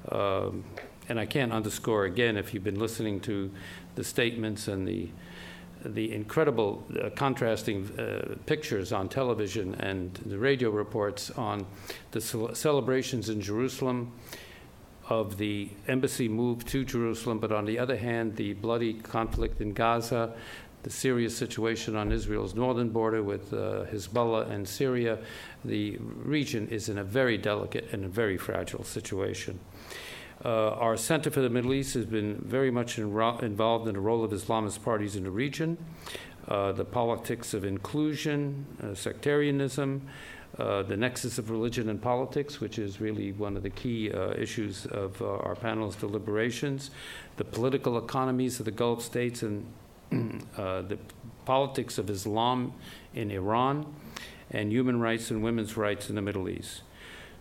And I can't underscore again, if you've been listening to the statements and the incredible contrasting pictures on television and the radio reports on the celebrations in Jerusalem of the embassy move to Jerusalem, but on the other hand, the bloody conflict in Gaza, the serious situation on Israel's northern border with Hezbollah and Syria. The region is in a very delicate and a very fragile situation. Our Center for the Middle East has been very much involved in the role of Islamist parties in the region, the politics of inclusion, sectarianism, the nexus of religion and politics, which is really one of the key issues of our panel's deliberations, the political economies of the Gulf states and the politics of Islam in Iran, and human rights and women's rights in the Middle East.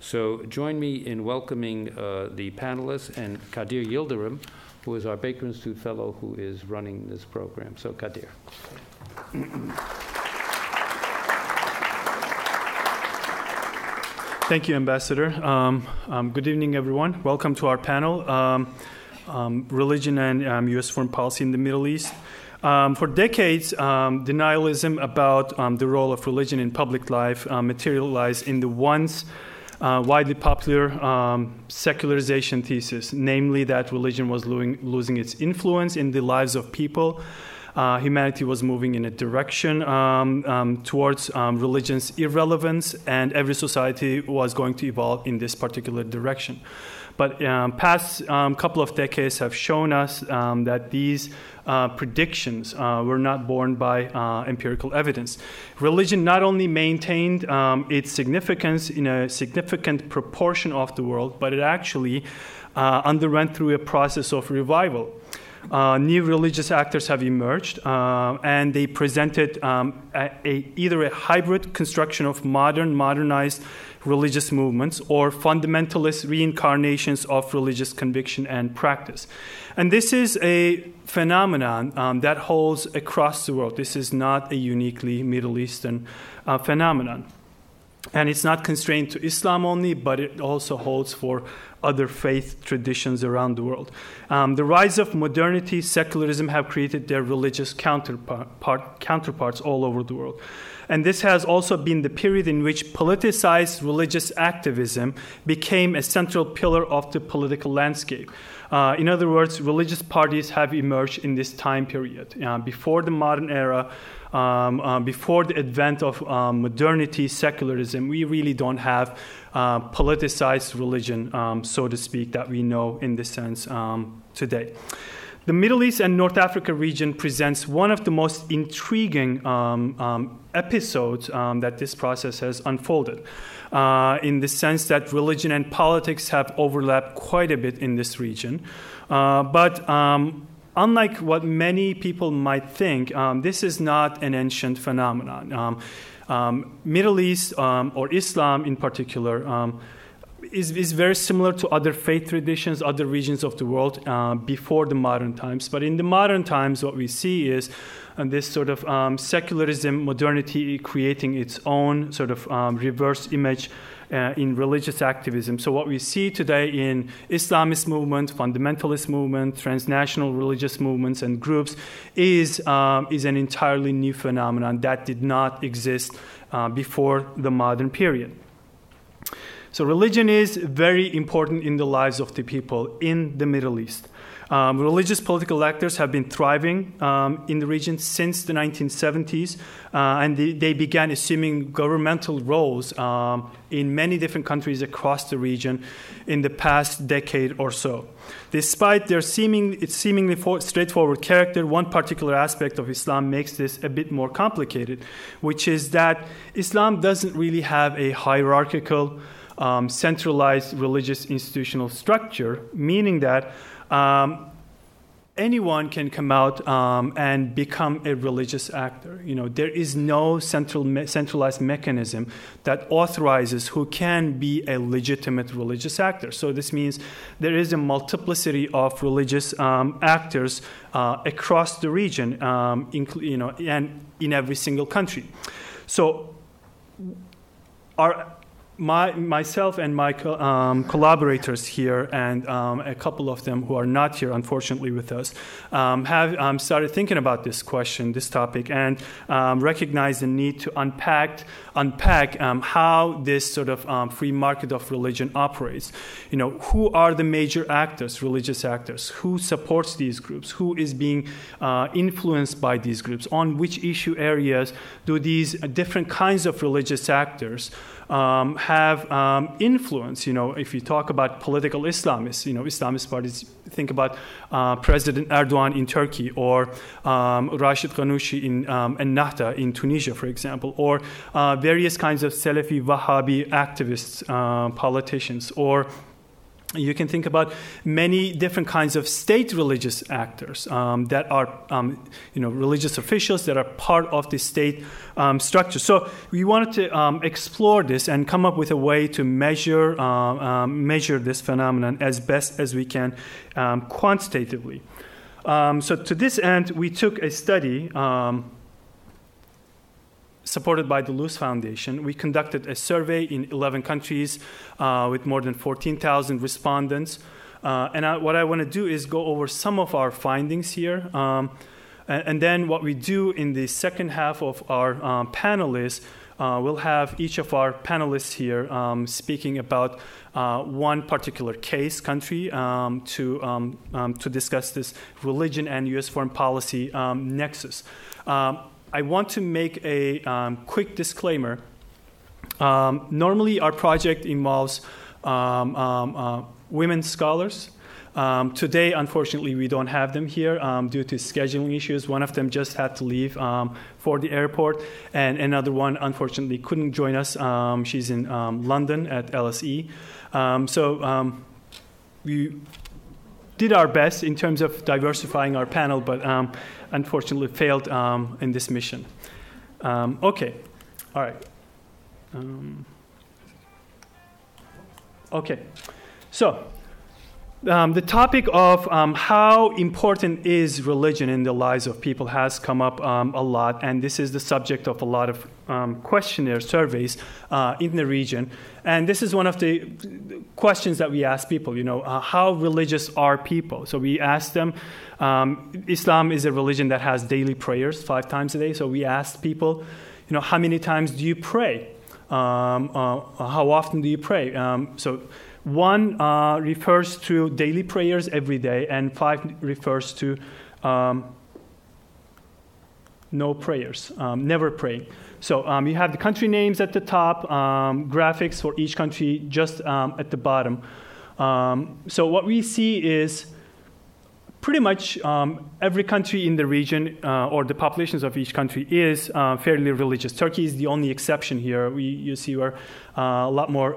So join me in welcoming the panelists and Kadir Yildirim, who is our Baker Institute Fellow who is running this program. So Kadir. Thank you, Ambassador. Good evening, everyone. Welcome to our panel, Religion and U.S. Foreign Policy in the Middle East. For decades, denialism about the role of religion in public life materialized in the once widely popular secularization thesis, namely that religion was losing its influence in the lives of people. Humanity was moving in a direction towards religion's irrelevance, and every society was going to evolve in this particular direction. But past couple of decades have shown us that these predictions were not borne by empirical evidence. Religion not only maintained its significance in a significant proportion of the world, but it actually underwent through a process of revival. New religious actors have emerged, and they presented either a hybrid construction of modernized religious movements or fundamentalist reincarnations of religious conviction and practice. And this is a phenomenon that holds across the world. This is not a uniquely Middle Eastern phenomenon. And it's not constrained to Islam only, but it also holds for other faith traditions around the world. The rise of modernity, secularism have created their religious counterparts all over the world. And this has also been the period in which politicized religious activism became a central pillar of the political landscape. In other words, religious parties have emerged in this time period. Before the modern era, before the advent of modernity, secularism, we really don't have politicized religion, so to speak, that we know in this sense today. The Middle East and North Africa region presents one of the most intriguing episodes that this process has unfolded, in the sense that religion and politics have overlapped quite a bit in this region. But unlike what many people might think, this is not an ancient phenomenon. Middle East, or Islam in particular, is very similar to other faith traditions, other regions of the world before the modern times. But in the modern times, what we see is this sort of secularism, modernity creating its own sort of reverse image in religious activism. So what we see today in Islamist movement, fundamentalist movement, transnational religious movements and groups is an entirely new phenomenon that did not exist before the modern period. So religion is very important in the lives of the people in the Middle East. Religious political actors have been thriving in the region since the 1970s, and they began assuming governmental roles in many different countries across the region in the past decade or so. Despite their seemingly straightforward character, one particular aspect of Islam makes this a bit more complicated, which is that Islam doesn't really have a hierarchical, centralized religious institutional structure, meaning that anyone can come out and become a religious actor. There is no centralized mechanism that authorizes who can be a legitimate religious actor. So this means there is a multiplicity of religious actors across the region, and in every single country. So our myself and my collaborators here, and a couple of them who are not here, unfortunately, with us, have started thinking about this question, this topic, and recognize the need to unpack how this sort of free market of religion operates. Who are the major actors, religious actors? Who supports these groups? Who is being influenced by these groups? On which issue areas do these different kinds of religious actors have influence? If you talk about political Islamists, Islamist parties, think about President Erdogan in Turkey, or Rashid Ghannouchi in Ennahda in Tunisia, for example, or various kinds of Salafi, Wahhabi activists, politicians, or you can think about many different kinds of state religious actors that are, religious officials that are part of the state structure. So we wanted to explore this and come up with a way to measure this phenomenon as best as we can quantitatively. So to this end, we took a study supported by the Luce Foundation. We conducted a survey in 11 countries with more than 14,000 respondents. What I want to do is go over some of our findings here. And then what we do in the second half of our panel is we'll have each of our panelists here speaking about one particular case, country, to discuss this religion and U.S. foreign policy nexus. I want to make a quick disclaimer. Normally, our project involves women scholars. Today, unfortunately, we don't have them here due to scheduling issues. One of them just had to leave for the airport, and another one, unfortunately, couldn't join us. She's in London at LSE. So we did our best in terms of diversifying our panel, but unfortunately failed in this mission. Okay, all right. Okay, so the topic of how important is religion in the lives of people has come up a lot, and this is the subject of a lot of questionnaire surveys in the region. And this is one of the questions that we ask people, how religious are people? So we ask them, Islam is a religion that has daily prayers 5 times a day. So we ask people, how many times do you pray? How often do you pray? So 1 refers to daily prayers every day, and 5 refers to no prayers, never praying. So you have the country names at the top, graphics for each country just at the bottom. So what we see is pretty much every country in the region or the populations of each country is fairly religious. Turkey is the only exception here. You see where a lot more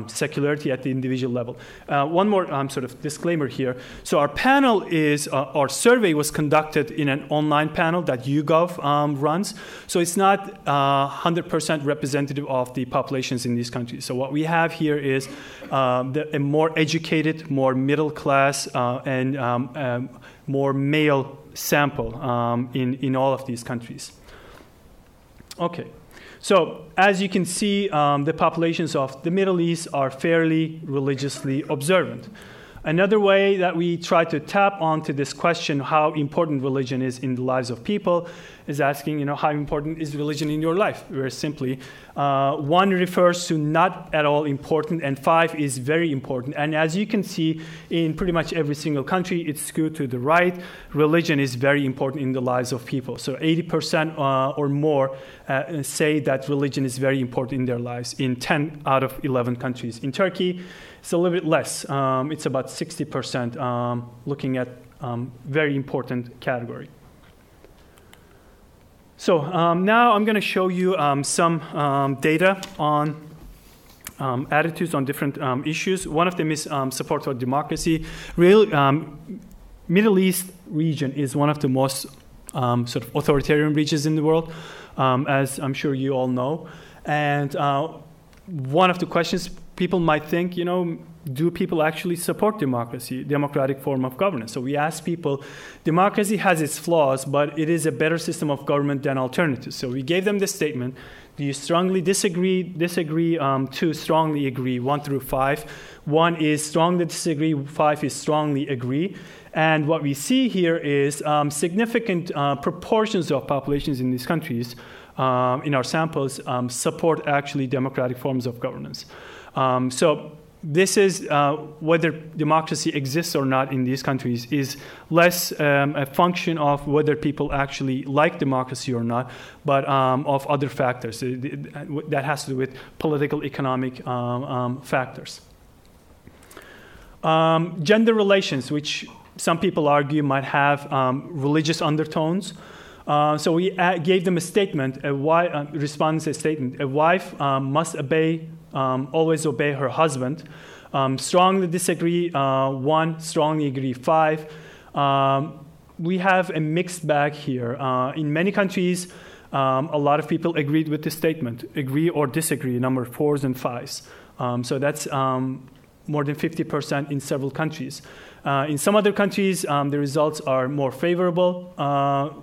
secularity at the individual level. One more sort of disclaimer here. So our panel is, our survey was conducted in an online panel that YouGov runs. So it's not 100% representative of the populations in these countries. So what we have here is a more educated, more middle class, and more male sample in all of these countries. Okay. So as you can see, the populations of the Middle East are fairly religiously observant. Another way that we try to tap onto this question, how important religion is in the lives of people, is asking, how important is religion in your life? Very simply, 1 refers to not at all important, and 5 is very important. And as you can see, in pretty much every single country, it's skewed to the right. Religion is very important in the lives of people. So 80% or more say that religion is very important in their lives in 10 out of 11 countries. In Turkey, it's a little bit less. It's about 60%, looking at very important category. So now I'm going to show you some data on attitudes on different issues. One of them is support for democracy. Middle East region is one of the most sort of authoritarian regions in the world, as I'm sure you all know. And one of the questions people might think, do people actually support democracy, democratic form of governance? So we asked people, democracy has its flaws, but it is a better system of government than alternatives. So we gave them this statement. Do you strongly disagree? Two, strongly agree, 1 through 5. 1 is strongly disagree, 5 is strongly agree. And what we see here is significant proportions of populations in these countries in our samples support actually democratic forms of governance. So this is whether democracy exists or not in these countries is less a function of whether people actually like democracy or not, but of other factors. That has to do with political, economic factors. Gender relations, which some people argue might have religious undertones. So we gave them a statement, respondents a statement. A wife must always obey her husband. Strongly disagree, 1, strongly agree, 5. We have a mixed bag here. In many countries, a lot of people agreed with this statement, agree or disagree, number 4s and 5s. So that's more than 50% in several countries. In some other countries, the results are more favorable.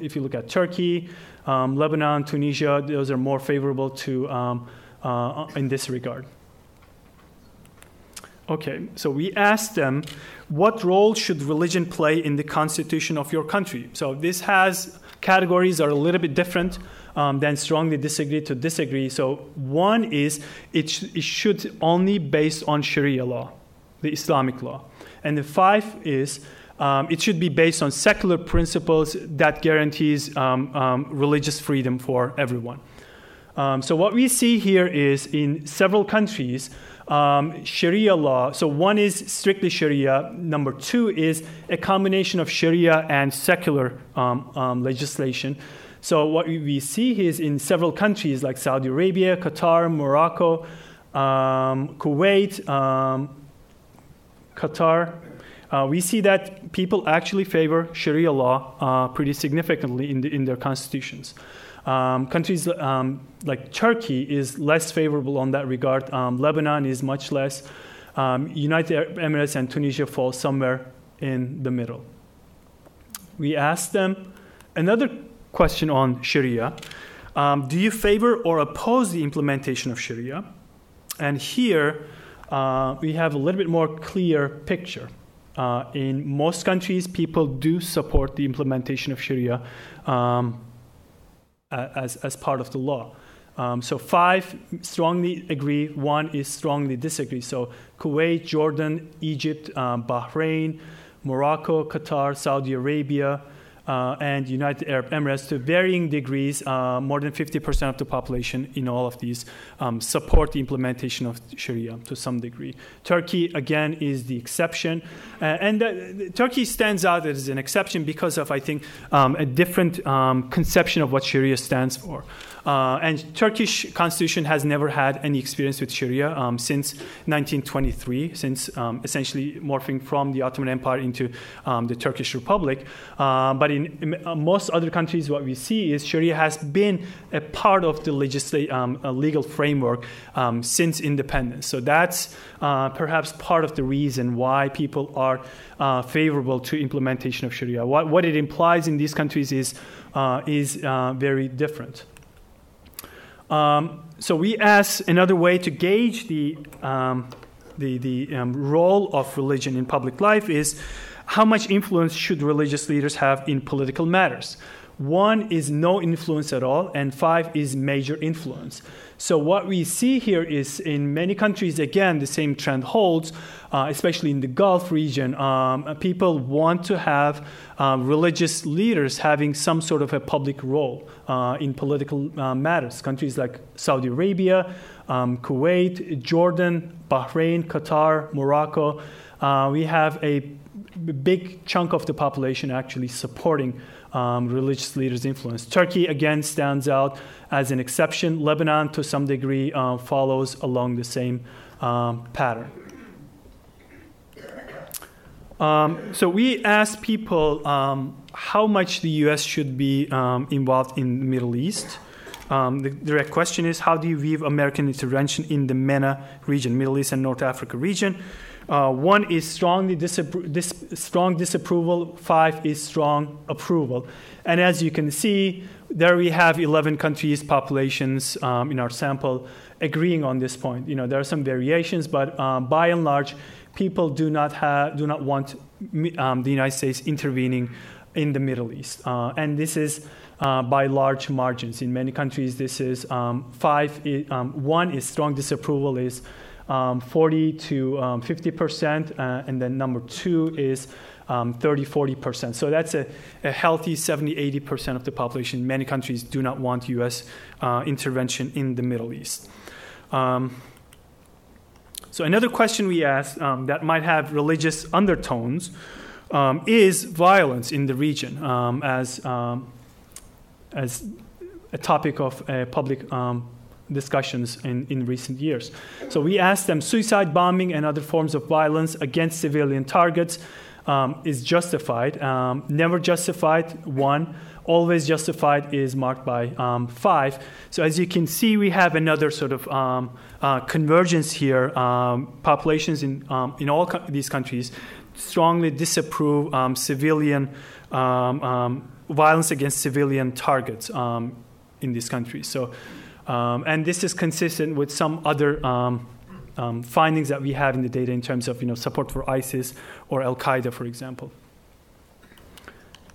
If you look at Turkey, Lebanon, Tunisia, those are more favorable to in this regard. Okay, so we asked them, what role should religion play in the constitution of your country? So this has categories are a little bit different than strongly disagree to disagree. So 1 is it should only based on Sharia law, the Islamic law. And the 5 is it should be based on secular principles that guarantees religious freedom for everyone. So what we see here is in several countries, Sharia law. So 1 is strictly Sharia. Number 2 is a combination of Sharia and secular legislation. So what we see is in several countries like Saudi Arabia, Qatar, Morocco, Kuwait, Qatar, we see that people actually favor Sharia law pretty significantly in their constitutions. Countries like Turkey is less favorable on that regard. Lebanon is much less. United Arab Emirates and Tunisia fall somewhere in the middle. We asked them another question on Sharia. Do you favor or oppose the implementation of Sharia? And here we have a little bit more clear picture. In most countries, people do support the implementation of Sharia as part of the law. So 5 strongly agree, 1 is strongly disagree. So Kuwait, Jordan, Egypt, Bahrain, Morocco, Qatar, Saudi Arabia, and United Arab Emirates, to varying degrees, more than 50% of the population in all of these support the implementation of Sharia to some degree. Turkey, again, is the exception. Turkey stands out as an exception because of, I think, a different conception of what Sharia stands for. And Turkish constitution has never had any experience with Sharia since 1923, since essentially morphing from the Ottoman Empire into the Turkish Republic. But in most other countries, what we see is Sharia has been a part of the legal framework since independence. So that's perhaps part of the reason why people are favorable to implementation of Sharia. What it implies in these countries is very different. So we ask another way to gauge the role of religion in public life is how much influence should religious leaders have in political matters? 1 is no influence at all, and 5 is major influence. So what we see here is in many countries, again, the same trend holds, especially in the Gulf region. People want to have religious leaders having some sort of a public role in political matters. Countries like Saudi Arabia, Kuwait, Jordan, Bahrain, Qatar, Morocco, we have a big chunk of the population actually supporting religious leaders' influence. Turkey, again, stands out as an exception. Lebanon, to some degree, follows along the same pattern. So we asked people how much the U.S. should be involved in the Middle East. The direct question is, how do you view American intervention in the MENA region, Middle East and North Africa region? 1 is strong disapproval, 5 is strong approval. And as you can see, there we have 11 countries' populations in our sample agreeing on this point. There are some variations, but by and large, people do not want the United States intervening in the Middle East. And this is by large margins. In many countries, this is 1 is strong disapproval is 40 to 50%, and then number 2 is 30-40%. So that's a healthy 70-80% of the population. Many countries do not want U.S. Intervention in the Middle East. So another question we asked that might have religious undertones is violence in the region as a topic of public discussions in recent years. So we asked them, suicide bombing and other forms of violence against civilian targets is justified. Never justified, 1. Always justified is marked by 5. So as you can see, we have another sort of convergence here. Populations in all these countries strongly disapprove civilian violence against civilian targets in these countries. So, and this is consistent with some other findings that we have in the data in terms of support for ISIS or Al Qaeda, for example.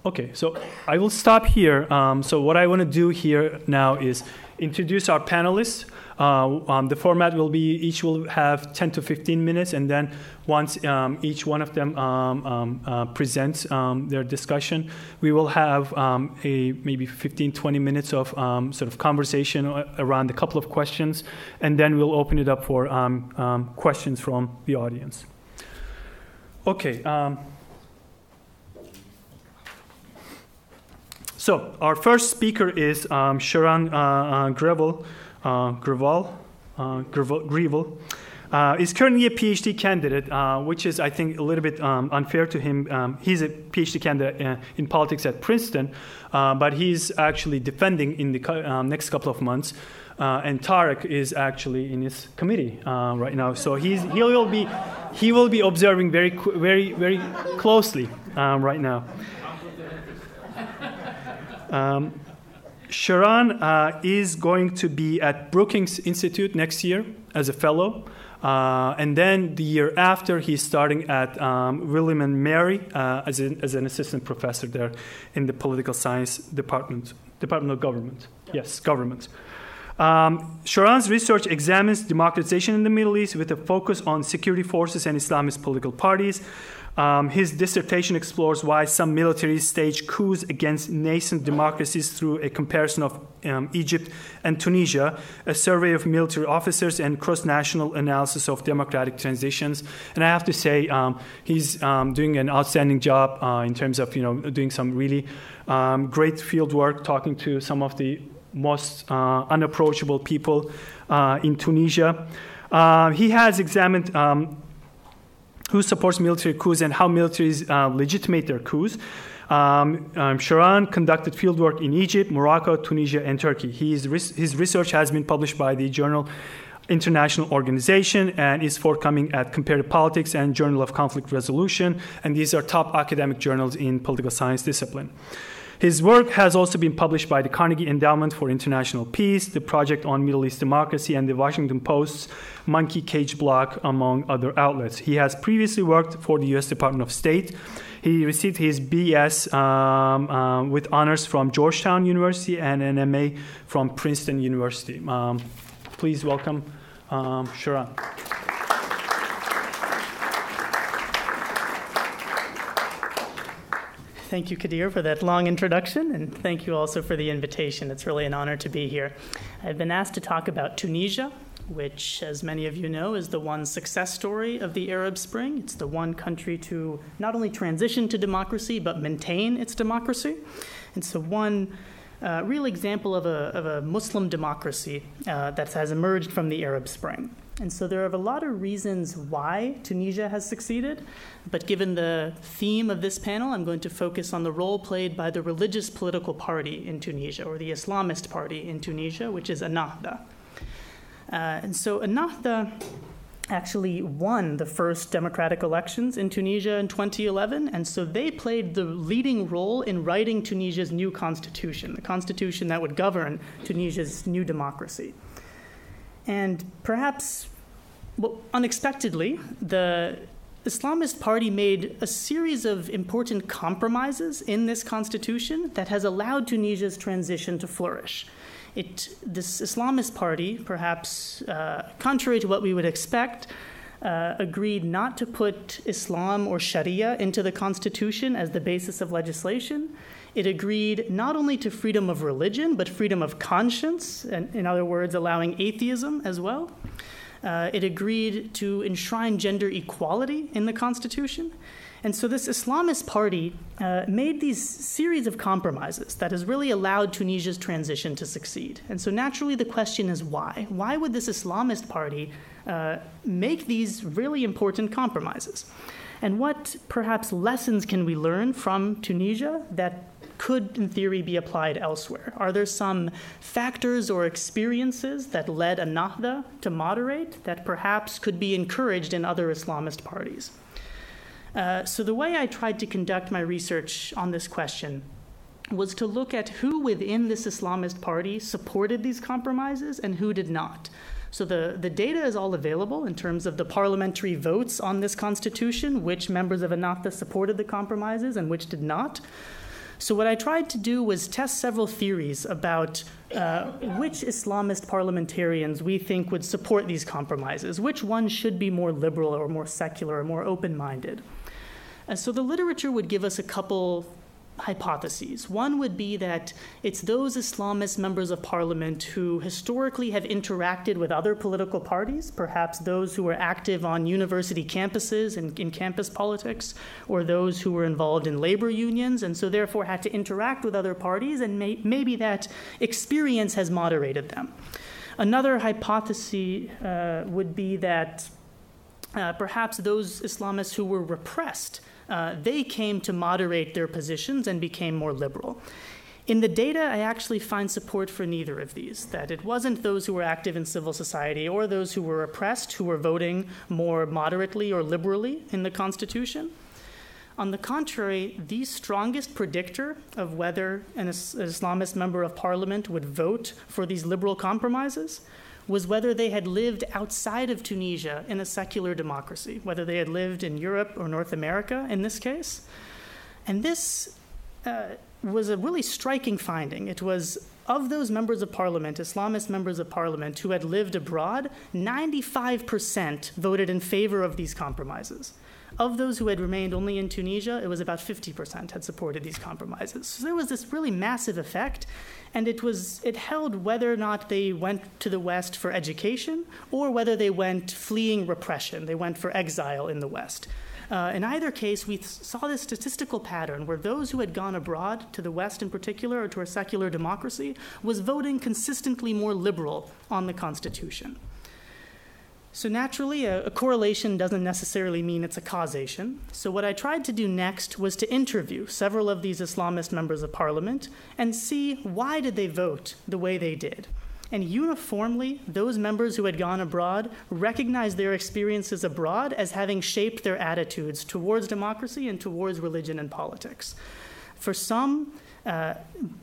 Okay, so I will stop here. So what I want to do here now is introduce our panelists. The format will be each will have 10 to 15 minutes, and then once each one of them presents their discussion, we will have maybe 15, 20 minutes of sort of conversation around a couple of questions, and then we'll open it up for questions from the audience. Okay. So our first speaker is Sharon Greville. Is currently a PhD candidate, which is, I think, a little bit unfair to him. He's a PhD candidate in politics at Princeton, but he's actually defending in the next couple of months. And Tarek is actually in his committee right now, so he will be observing very closely right now. Sharon is going to be at Brookings Institute next year as a fellow. And then the year after, he's starting at William and Mary as an assistant professor there in the political science department of government. Yes, government. Sharon's research examines democratization in the Middle East with a focus on security forces and Islamist political parties. His dissertation explores why some militaries stage coups against nascent democracies through a comparison of Egypt and Tunisia, a survey of military officers, and cross-national analysis of democratic transitions. And I have to say, he's doing an outstanding job in terms of doing some really great field work, talking to some of the most unapproachable people in Tunisia. He has examined who supports military coups and how militaries legitimate their coups. Sharon conducted fieldwork in Egypt, Morocco, Tunisia, and Turkey. His research has been published by the journal International Organization and is forthcoming at Comparative Politics and Journal of Conflict Resolution, and these are top academic journals in political science discipline. His work has also been published by the Carnegie Endowment for International Peace, the Project on Middle East Democracy, and the Washington Post's Monkey Cage blog, among other outlets. He has previously worked for the U.S. Department of State. He received his B.S. With honors from Georgetown University and an M.A. from Princeton University. Please welcome Sharon. Thank you, Kadir, for that long introduction, and thank you also for the invitation. It's really an honor to be here. I've been asked to talk about Tunisia, which, as many of you know, is the one success story of the Arab Spring. It's the one country to not only transition to democracy, but maintain its democracy. It's the one real example of a Muslim democracy that has emerged from the Arab Spring. And so there are a lot of reasons why Tunisia has succeeded, but given the theme of this panel, I'm going to focus on the role played by the religious political party in Tunisia, or the Islamist party in Tunisia, which is Ennahda. And so Ennahda actually won the first democratic elections in Tunisia in 2011, and so they played the leading role in writing Tunisia's new constitution, the constitution that would govern Tunisia's new democracy. And perhaps, well, unexpectedly, the Islamist Party made a series of important compromises in this constitution that has allowed Tunisia's transition to flourish. This Islamist Party, perhaps contrary to what we would expect, agreed not to put Islam or Sharia into the constitution as the basis of legislation. It agreed not only to freedom of religion, but freedom of conscience, and in other words, allowing atheism as well. It agreed to enshrine gender equality in the constitution. And so this Islamist Party made these series of compromises that has really allowed Tunisia's transition to succeed. And so naturally the question is why? Why would this Islamist Party make these really important compromises? And what perhaps lessons can we learn from Tunisia that could, in theory, be applied elsewhere? Are there some factors or experiences that led Ennahda to moderate that perhaps could be encouraged in other Islamist parties? So the way I tried to conduct my research on this question was to look at who within this Islamist party supported these compromises and who did not. So the data is all available in terms of the parliamentary votes on this constitution, which members of Ennahda supported the compromises and which did not. So what I tried to do was test several theories about which Islamist parliamentarians we think would support these compromises, which ones should be more liberal or more secular or more open-minded. So the literature would give us a couple hypotheses. One would be that it's those Islamist members of parliament who historically have interacted with other political parties, perhaps those who were active on university campuses and in campus politics, or those who were involved in labor unions, and so therefore had to interact with other parties, and maybe that experience has moderated them. Another hypothesis would be that perhaps those Islamists who were repressed, they came to moderate their positions and became more liberal. In the data, I actually find support for neither of these, that it wasn't those who were active in civil society or those who were oppressed who were voting more moderately or liberally in the Constitution. On the contrary, the strongest predictor of whether an Islamist member of parliament would vote for these liberal compromises was whether they had lived outside of Tunisia in a secular democracy, whether they had lived in Europe or North America in this case. And this was a really striking finding. It was of those members of parliament, Islamist members of parliament who had lived abroad, 95% voted in favor of these compromises. Of those who had remained only in Tunisia, it was about 50% had supported these compromises. So there was this really massive effect, and it held whether or not they went to the West for education or whether they went fleeing repression, they went for exile in the West. In either case, we saw this statistical pattern where those who had gone abroad, to the West in particular, or to a secular democracy, was voting consistently more liberal on the Constitution. So naturally, a correlation doesn't necessarily mean it's a causation. So what I tried to do next was to interview several of these Islamist members of parliament and see why did they vote the way they did. And uniformly, those members who had gone abroad recognized their experiences abroad as having shaped their attitudes towards democracy and towards religion and politics. For some,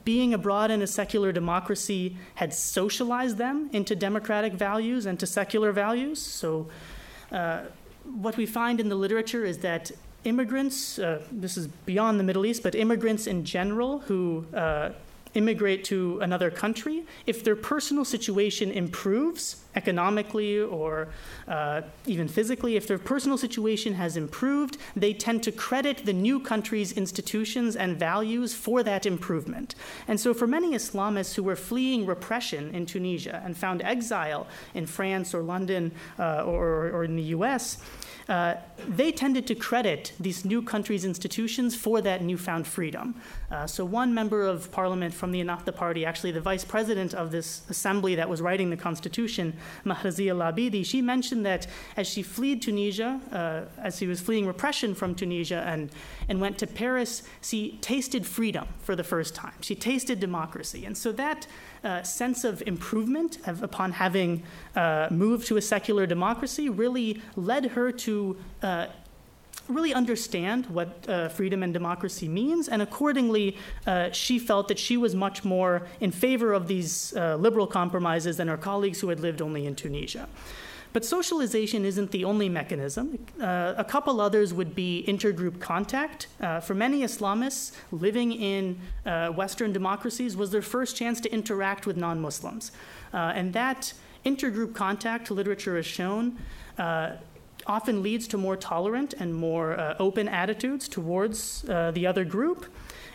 being abroad in a secular democracy had socialized them into democratic values and to secular values. So what we find in the literature is that immigrants, this is beyond the Middle East, but immigrants in general who immigrate to another country, if their personal situation improves economically or even physically, if their personal situation has improved, they tend to credit the new country's institutions and values for that improvement. And so for many Islamists who were fleeing repression in Tunisia and found exile in France or London or in the US, they tended to credit these new countries' institutions for that newfound freedom. So one member of parliament from the Ennahda party, actually the vice president of this assembly that was writing the constitution, Mahrazia Labidi, she mentioned that as she fled Tunisia, as she was fleeing repression from Tunisia and went to Paris, she tasted freedom for the first time. She tasted democracy. And so that sense of improvement upon having moved to a secular democracy really led her to really understand what freedom and democracy means, and accordingly, she felt that she was much more in favor of these liberal compromises than her colleagues who had lived only in Tunisia. But socialization isn't the only mechanism. A couple others would be intergroup contact. For many Islamists, living in Western democracies was their first chance to interact with non-Muslims. And that intergroup contact, literature has shown, often leads to more tolerant and more open attitudes towards the other group.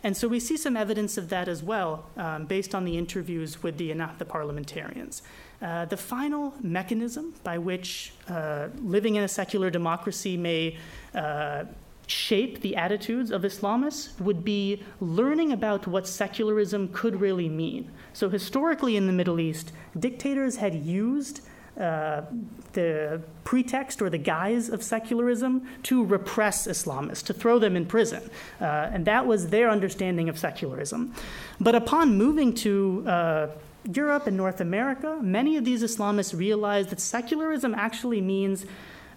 And so we see some evidence of that as well, based on the interviews with the Ennahda parliamentarians. The final mechanism by which living in a secular democracy may shape the attitudes of Islamists would be learning about what secularism could really mean. So historically in the Middle East, dictators had used the pretext or the guise of secularism to repress Islamists, to throw them in prison. And that was their understanding of secularism. But upon moving to Europe and North America, many of these Islamists realized that secularism actually means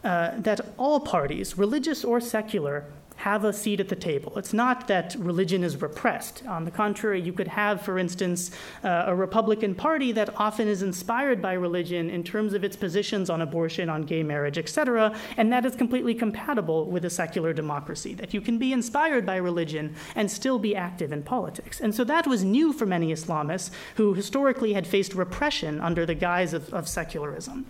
that all parties, religious or secular, have a seat at the table. It's not that religion is repressed. On the contrary, you could have, for instance, a Republican Party that often is inspired by religion in terms of its positions on abortion, on gay marriage, etc., and that is completely compatible with a secular democracy, that you can be inspired by religion and still be active in politics. And so that was new for many Islamists who historically had faced repression under the guise of secularism.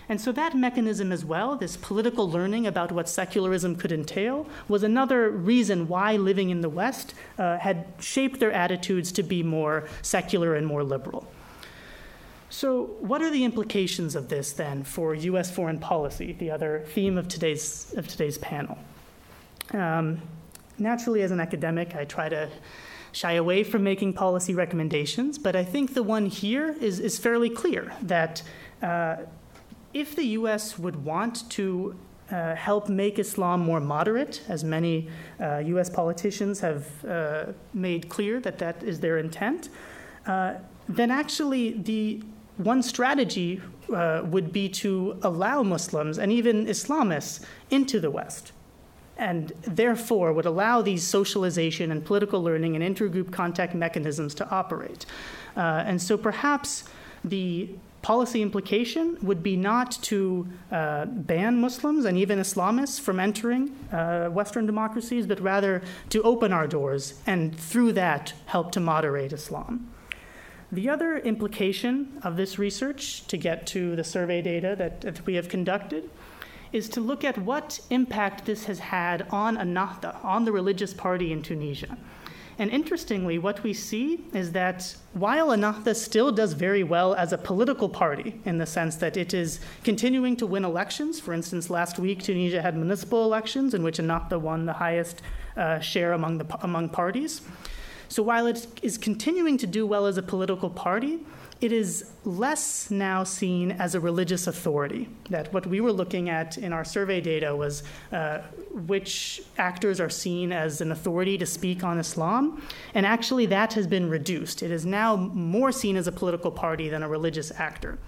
And so that mechanism as well, this political learning about what secularism could entail, was another reason why living in the West had shaped their attitudes to be more secular and more liberal. So what are the implications of this then for U.S. foreign policy, the other theme of today's panel? Naturally, as an academic, I try to shy away from making policy recommendations, but I think the one here is fairly clear, that if the U.S. would want to help make Islam more moderate, as many U.S. politicians have made clear that is their intent, then actually the one strategy would be to allow Muslims and even Islamists into the West, and therefore would allow these socialization and political learning and intergroup contact mechanisms to operate. And so perhaps the policy implication would be not to ban Muslims and even Islamists from entering Western democracies, but rather to open our doors and through that help to moderate Islam. The other implication of this research, to get to the survey data that we have conducted, is to look at what impact this has had on Ennahda, on the religious party in Tunisia. And interestingly, what we see is that while Ennahda still does very well as a political party, in the sense that it is continuing to win elections, for instance, last week Tunisia had municipal elections in which Ennahda won the highest share among parties. So while it is continuing to do well as a political party, it is less now seen as a religious authority. That what we were looking at in our survey data was which actors are seen as an authority to speak on Islam, and actually that has been reduced. It is now more seen as a political party than a religious actor.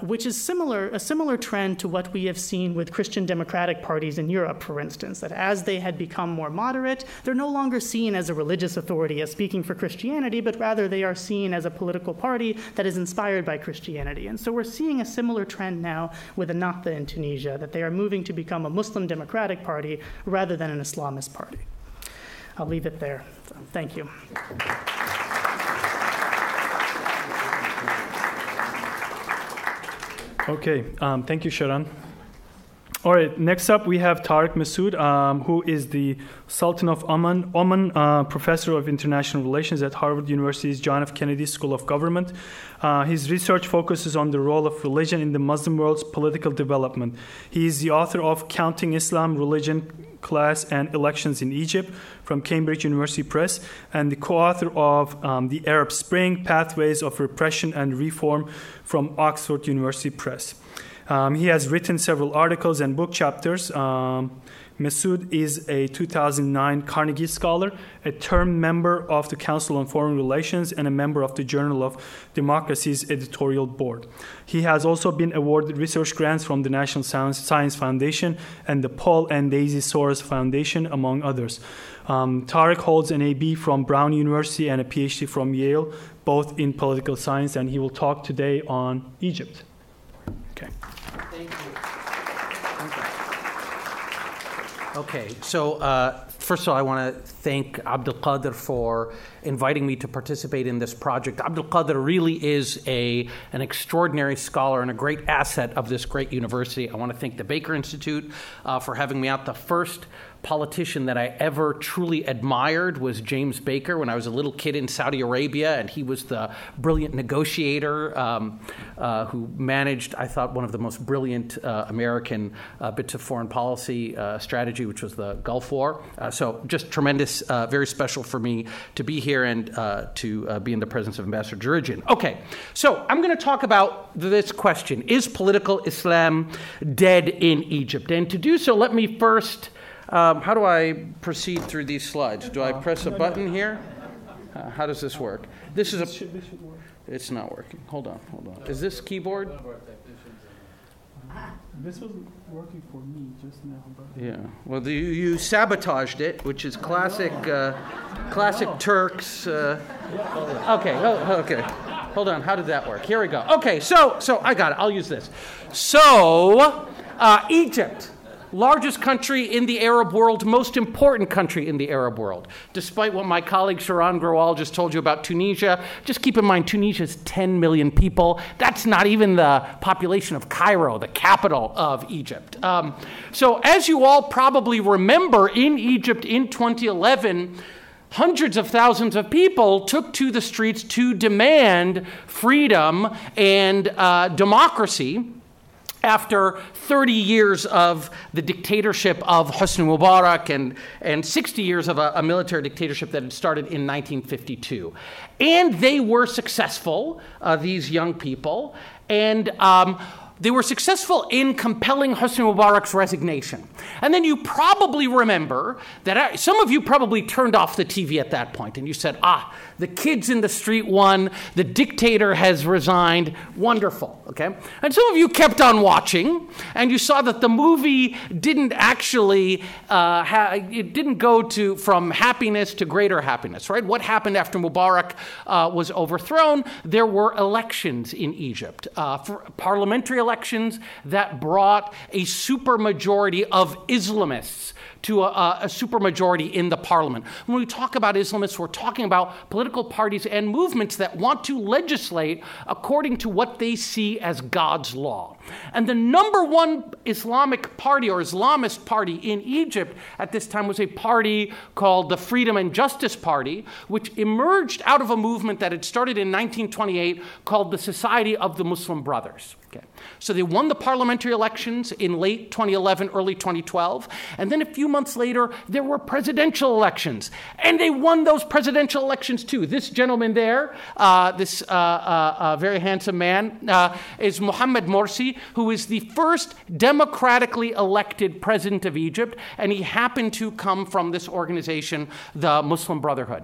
Which is a similar trend to what we have seen with Christian democratic parties in Europe, for instance, that as they had become more moderate, they're no longer seen as a religious authority as speaking for Christianity, but rather they are seen as a political party that is inspired by Christianity. And so we're seeing a similar trend now with Ennahda in Tunisia, that they are moving to become a Muslim democratic party rather than an Islamist party. I'll leave it there. So, thank you. Okay, thank you, Sharan. All right, next up we have Tariq Masood, who is the Sultan of Oman, Professor of International Relations at Harvard University's John F. Kennedy School of Government. His research focuses on the role of religion in the Muslim world's political development. He is the author of Counting Islam, Religion, Class, and Elections in Egypt from Cambridge University Press, and the co-author of The Arab Spring, Pathways of Repression and Reform from Oxford University Press. He has written several articles and book chapters. Masood is a 2009 Carnegie Scholar, a term member of the Council on Foreign Relations, and a member of the Journal of Democracy's editorial board. He has also been awarded research grants from the National Science Foundation and the Paul and Daisy Soros Foundation, among others. Tariq holds an AB from Brown University and a PhD from Yale, both in political science, and he will talk today on Egypt. Okay. Thank you. Okay, so first of all, I want to thank Abdul Qadir for inviting me to participate in this project. Abdul Qadir really is an extraordinary scholar and a great asset of this great university. I want to thank the Baker Institute for having me out. The first politician that I ever truly admired was James Baker when I was a little kid in Saudi Arabia, and he was the brilliant negotiator who managed, I thought, one of the most brilliant American bits of foreign policy strategy, which was the Gulf War. So just tremendous, very special for me to be here and to be in the presence of Ambassador Jurijan. Okay, so I'm going to talk about this question: is political Islam dead in Egypt? And to do so, let me first how do I proceed through these slides? Do I press a button here? How does this work? This is a. It's not working. Hold on. Is this keyboard? This was working for me just now. But yeah. Well, you sabotaged it, which is classic Turks. Okay. Okay. Hold on. How did that work? Here we go. Okay. So I got it. I'll use this. So Egypt. Largest country in the Arab world, most important country in the Arab world. Despite what my colleague Sharon Grewal just told you about Tunisia, just keep in mind Tunisia is 10 million people. That's not even the population of Cairo, the capital of Egypt. So as you all probably remember, in Egypt in 2011, hundreds of thousands of people took to the streets to demand freedom and democracy after 30 years of the dictatorship of Hosni Mubarak and 60 years of a military dictatorship that had started in 1952. And they were successful, these young people, and they were successful in compelling Hosni Mubarak's resignation. And then you probably remember that some of you probably turned off the TV at that point, and you said, the kids in the street won, the dictator has resigned, wonderful, okay? And some of you kept on watching, and you saw that the movie didn't actually, it didn't go from happiness to greater happiness, right? What happened after Mubarak was overthrown? There were elections in Egypt, parliamentary elections that brought a supermajority of Islamists to a supermajority in the parliament. When we talk about Islamists, we're talking about political parties and movements that want to legislate according to what they see as God's law. And the number one Islamic party or Islamist party in Egypt at this time was a party called the Freedom and Justice Party, which emerged out of a movement that had started in 1928 called the Society of the Muslim Brothers. Okay. So they won the parliamentary elections in late 2011, early 2012, and then a few months later, there were presidential elections, and they won those presidential elections too. This gentleman there, this very handsome man, is Mohammed Morsi, who is the first democratically elected president of Egypt, and he happened to come from this organization, the Muslim Brotherhood.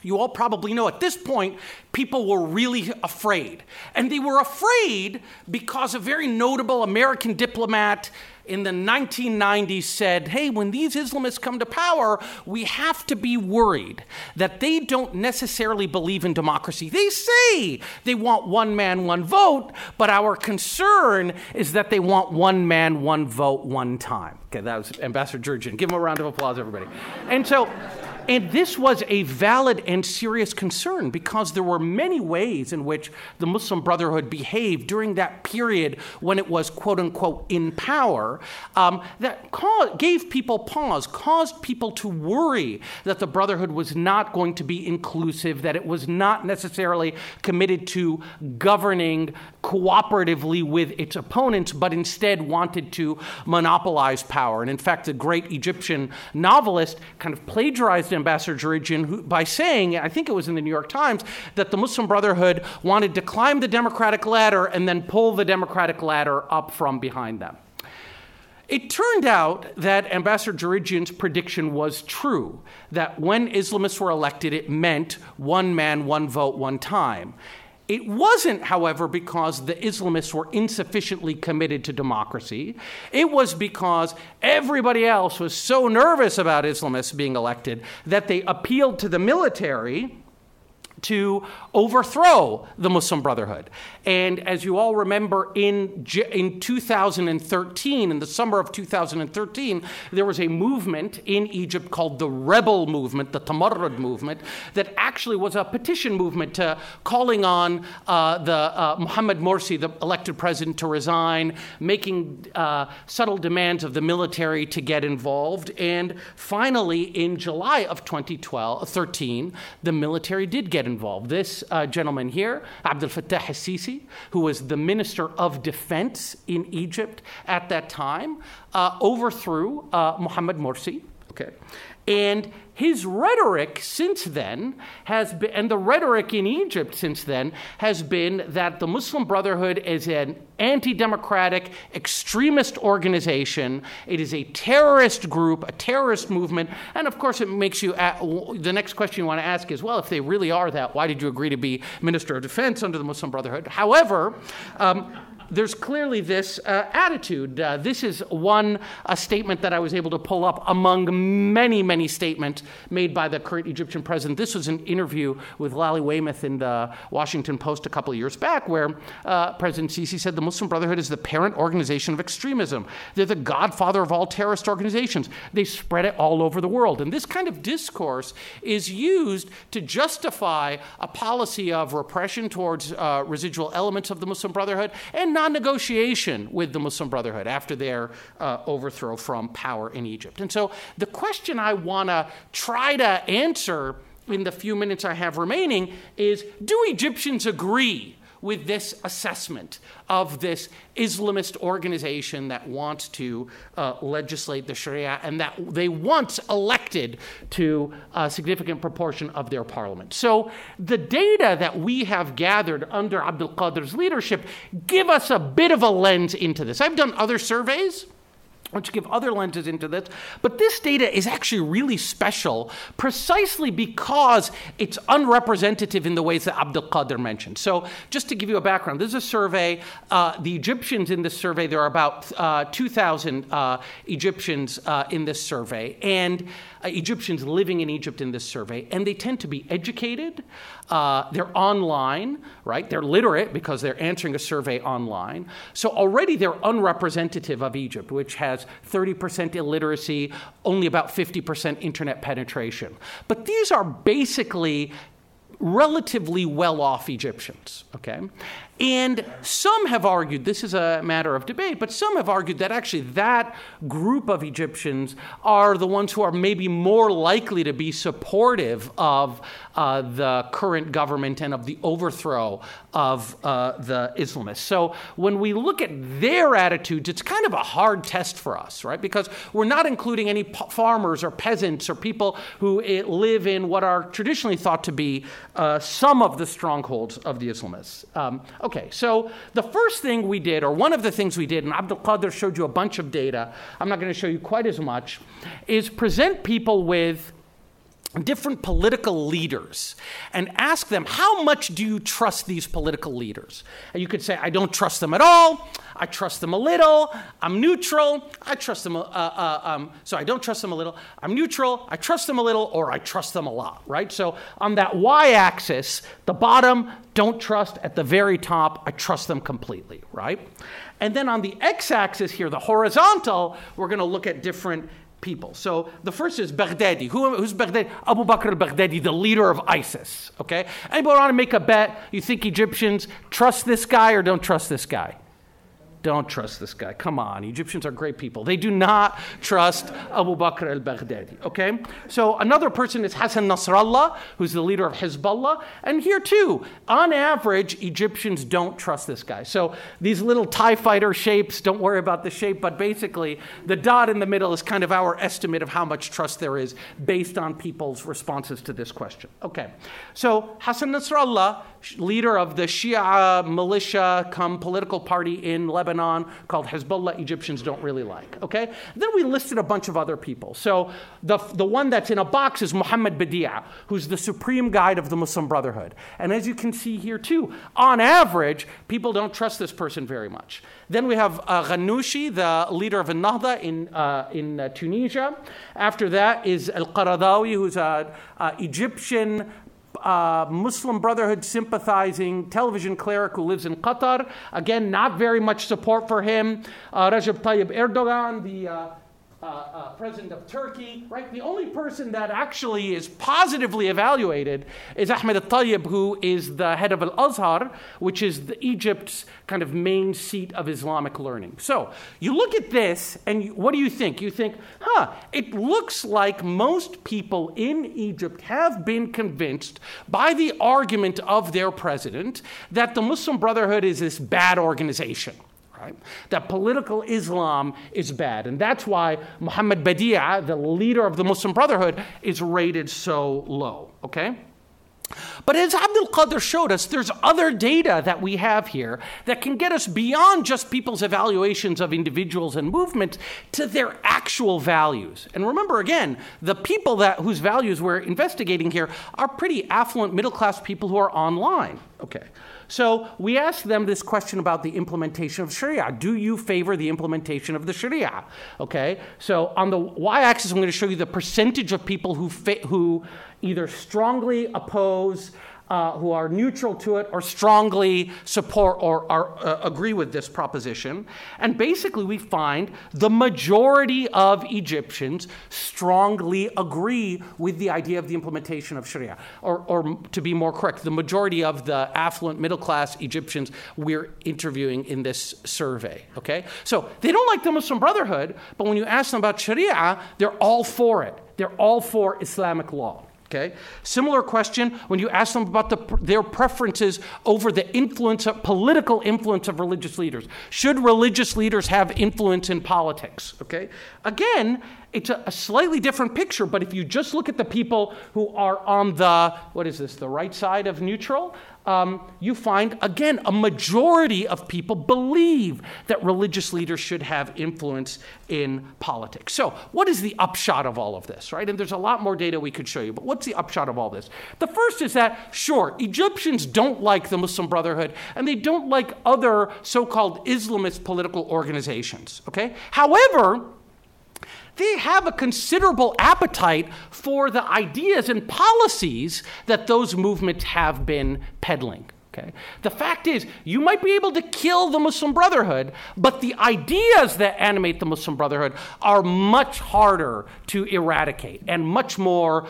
You all probably know at this point, people were really afraid. And they were afraid because a very notable American diplomat in the 1990s said, hey, when these Islamists come to power, we have to be worried that they don't necessarily believe in democracy. They say they want one man, one vote, but our concern is that they want one man, one vote, one time. Okay, that was Ambassador Jurijan. Give him a round of applause, everybody. And so And this was a valid and serious concern because there were many ways in which the Muslim Brotherhood behaved during that period when it was, quote unquote, in power, that gave people pause, caused people to worry that the Brotherhood was not going to be inclusive, that it was not necessarily committed to governing cooperatively with its opponents, but instead wanted to monopolize power. And in fact, the great Egyptian novelist kind of plagiarized Ambassador Jurijian by saying, I think it was in the New York Times, that the Muslim Brotherhood wanted to climb the democratic ladder and then pull the democratic ladder up from behind them. It turned out that Ambassador Jurijian's prediction was true, that when Islamists were elected, it meant one man, one vote, one time. It wasn't, however, because the Islamists were insufficiently committed to democracy. It was because everybody else was so nervous about Islamists being elected that they appealed to the military to overthrow the Muslim Brotherhood. And as you all remember, in 2013, in the summer of 2013, there was a movement in Egypt called the Rebel Movement, the Tamarrud Movement, that actually was a petition movement calling on Mohammed Morsi, the elected president, to resign, making subtle demands of the military to get involved. And finally, in July of 2013, the military did get involved. This gentleman here, Abdel Fattah al-Sisi, who was the Minister of Defense in Egypt at that time, overthrew Mohammed Morsi. Okay. And his rhetoric since then has been, and the rhetoric in Egypt since then, has been that the Muslim Brotherhood is an anti-democratic, extremist organization. It is a terrorist group, a terrorist movement. And of course, it makes you, the next question you want to ask is, well, if they really are that, why did you agree to be Minister of Defense under the Muslim Brotherhood? However, there's clearly this attitude. This is one statement that I was able to pull up among many, many statements made by the current Egyptian president. This was an interview with Lally Weymouth in the Washington Post a couple of years back, where President Sisi said the Muslim Brotherhood is the parent organization of extremism. They're the godfather of all terrorist organizations. They spread it all over the world. And this kind of discourse is used to justify a policy of repression towards residual elements of the Muslim Brotherhood and non-negotiation with the Muslim Brotherhood after their overthrow from power in Egypt. And so the question I want to try to answer in the few minutes I have remaining is, do Egyptians agree with this assessment of this Islamist organization that wants to legislate the Sharia and that they once elected to a significant proportion of their parliament? So the data that we have gathered under Abdul Qadir's leadership give us a bit of a lens into this. I've done other surveys which give other lenses into this. But this data is actually really special precisely because it's unrepresentative in the ways that Abdul Qadir mentioned. So just to give you a background, this is a survey. The Egyptians in this survey, there are about 2,000 Egyptians in this survey, and Egyptians living in Egypt in this survey, and they tend to be educated. They're online, right? They're literate because they're answering a survey online. So already they're unrepresentative of Egypt, which has 30% illiteracy, only about 50% internet penetration. But these are basically relatively well-off Egyptians, okay? And some have argued, this is a matter of debate, but some have argued that actually that group of Egyptians are the ones who are maybe more likely to be supportive of the current government and of the overthrow of the Islamists. So when we look at their attitudes, it's kind of a hard test for us, right? Because we're not including any farmers or peasants or people who live in what are traditionally thought to be some of the strongholds of the Islamists. Okay, so the first thing we did, or one of the things we did, and Abdul Qadir showed you a bunch of data, I'm not going to show you quite as much, is present people with different political leaders and ask them, how much do you trust these political leaders? And you could say, I don't trust them at all. I trust them a little. I'm neutral. I trust them. So I don't trust them a little. I'm neutral. I trust them a little, or I trust them a lot, right? So on that y-axis, the bottom, don't trust. At the very top, I trust them completely, right? And then on the x-axis here, the horizontal, we're going to look at different people. So the first is Baghdadi. Who's Baghdadi? Abu Bakr al-Baghdadi, the leader of ISIS. Okay? Anybody want to make a bet? You think Egyptians trust this guy or don't trust this guy? Don't trust this guy. Come on. Egyptians are great people. They do not trust Abu Bakr al-Baghdadi. Okay? So another person is Hassan Nasrallah, who's the leader of Hezbollah. And here too, on average, Egyptians don't trust this guy. So these little TIE fighter shapes, don't worry about the shape, but basically the dot in the middle is kind of our estimate of how much trust there is based on people's responses to this question. Okay. So Hassan Nasrallah, leader of the Shia militia come political party in Lebanon called Hezbollah, Egyptians don't really like. Okay? Then we listed a bunch of other people. So the one that's in a box is Muhammad Badi'a, who's the supreme guide of the Muslim Brotherhood. And as you can see here too, on average, people don't trust this person very much. Then we have Ghannouchi, the leader of Al-Nahda in Tunisia. After that is Al-Qaradawi, who's an Egyptian Muslim Brotherhood sympathizing television cleric who lives in Qatar. Again, not very much support for him. Recep Tayyip Erdogan, the president of Turkey, right? The only person that actually is positively evaluated is Ahmed al-Tayyib, who is the head of Al-Azhar, which is Egypt's kind of main seat of Islamic learning. So you look at this, and what do you think? You think, it looks like most people in Egypt have been convinced by the argument of their president that the Muslim Brotherhood is this bad organization. Right? That political Islam is bad. And that's why Muhammad Badi'a, the leader of the Muslim Brotherhood, is rated so low. Okay? But as Abdul Qadir showed us, there's other data that we have here that can get us beyond just people's evaluations of individuals and movements to their actual values. And remember, again, the people whose values we're investigating here are pretty affluent middle-class people who are online. Okay. So we asked them this question about the implementation of Sharia. Do you favor the implementation of the Sharia? Okay. So on the y-axis, I'm going to show you the percentage of people who either strongly oppose, who are neutral to it, or strongly support or agree with this proposition. And basically, we find the majority of Egyptians strongly agree with the idea of the implementation of Sharia. Or to be more correct, the majority of the affluent middle-class Egyptians we're interviewing in this survey. Okay? So they don't like the Muslim Brotherhood, but when you ask them about Sharia, they're all for it. They're all for Islamic law. Okay. Similar question when you ask them about their preferences over the political influence of religious leaders. Should religious leaders have influence in politics? Okay. Again, it's a slightly different picture, but if you just look at the people who are on the right side of neutral, you find, again, a majority of people believe that religious leaders should have influence in politics. So what is the upshot of all of this, right? And there's a lot more data we could show you, but what's the upshot of all this? The first is that, sure, Egyptians don't like the Muslim Brotherhood, and they don't like other so-called Islamist political organizations, okay? However, they have a considerable appetite for the ideas and policies that those movements have been peddling. Okay? The fact is, you might be able to kill the Muslim Brotherhood, but the ideas that animate the Muslim Brotherhood are much harder to eradicate and much more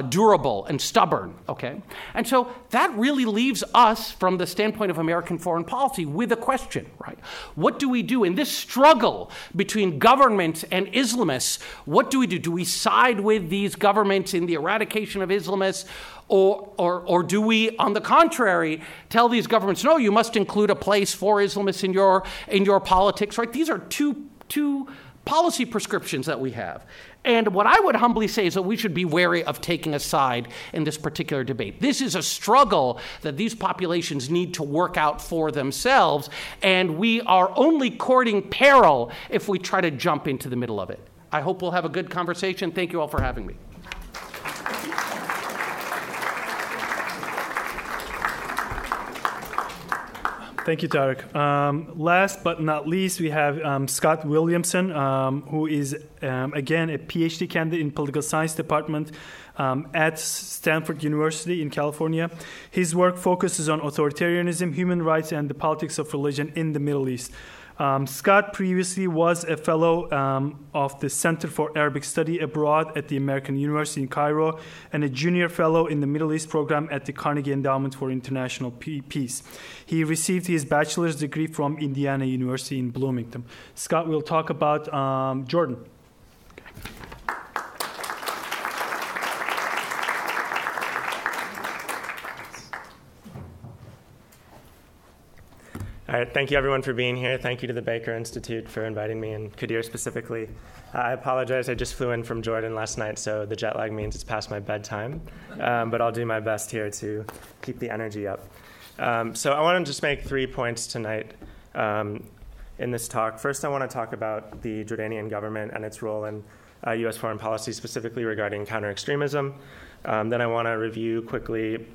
durable and stubborn. Okay? And so that really leaves us, from the standpoint of American foreign policy, with a question, right? What do we do in this struggle between governments and Islamists? What do we do? Do we side with these governments in the eradication of Islamists? Or do we, on the contrary, tell these governments, no, you must include a place for Islamists in your politics, right? These are two policy prescriptions that we have. And what I would humbly say is that we should be wary of taking a side in this particular debate. This is a struggle that these populations need to work out for themselves, and we are only courting peril if we try to jump into the middle of it. I hope we'll have a good conversation. Thank you all for having me. Thank you, Tariq. Last but not least, we have Scott Williamson, who is, again, a PhD candidate in political science department at Stanford University in California. His work focuses on authoritarianism, human rights, and the politics of religion in the Middle East. Scott previously was a fellow of the Center for Arabic Study Abroad at the American University in Cairo and a junior fellow in the Middle East program at the Carnegie Endowment for International Peace. He received his bachelor's degree from Indiana University in Bloomington. Scott will talk about Jordan. All right, thank you everyone for being here. Thank you to the Baker Institute for inviting me, and Kadir specifically. I apologize, I just flew in from Jordan last night, so the jet lag means it's past my bedtime. But I'll do my best here to keep the energy up. So I want to just make 3 points tonight in this talk. First, I want to talk about the Jordanian government and its role in U.S. foreign policy, specifically regarding counter-extremism. Then I want to review quickly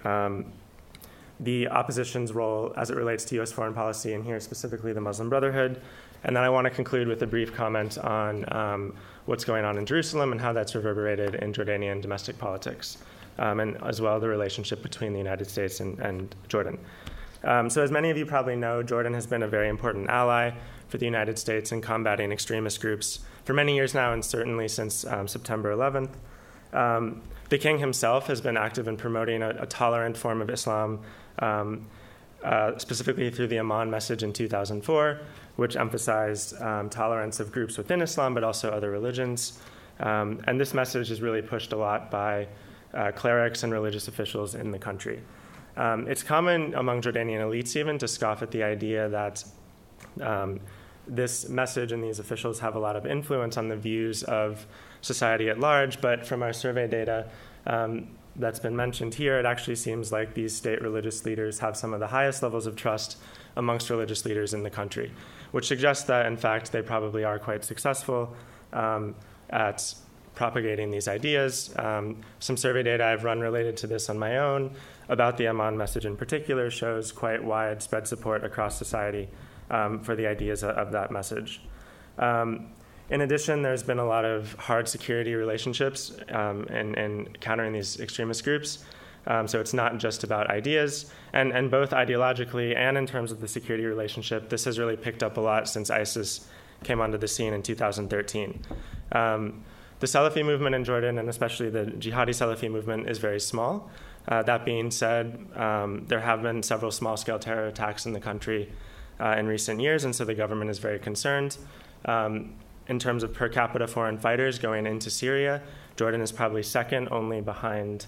the opposition's role as it relates to U.S. foreign policy, and here specifically the Muslim Brotherhood. And then I want to conclude with a brief comment on what's going on in Jerusalem and how that's reverberated in Jordanian domestic politics, and as well the relationship between the United States and Jordan. So as many of you probably know, Jordan has been a very important ally for the United States in combating extremist groups for many years now, and certainly since September 11th. The king himself has been active in promoting a tolerant form of Islam, specifically through the Amman message in 2004, which emphasized tolerance of groups within Islam, but also other religions. And this message is really pushed a lot by clerics and religious officials in the country. It's common among Jordanian elites even to scoff at the idea that this message and these officials have a lot of influence on the views of society at large, but from our survey data that's been mentioned here, it actually seems like these state religious leaders have some of the highest levels of trust amongst religious leaders in the country, which suggests that, in fact, they probably are quite successful at propagating these ideas. Some survey data I've run related to this on my own about the Amman message in particular shows quite widespread support across society for the ideas of that message. In addition, there's been a lot of hard security relationships in countering these extremist groups. So it's not just about ideas. And both ideologically and in terms of the security relationship, this has really picked up a lot since ISIS came onto the scene in 2013. The Salafi movement in Jordan, and especially the jihadi Salafi movement, is very small. That being said, there have been several small-scale terror attacks in the country in recent years, and so the government is very concerned. In terms of per capita foreign fighters going into Syria, Jordan is probably second, only behind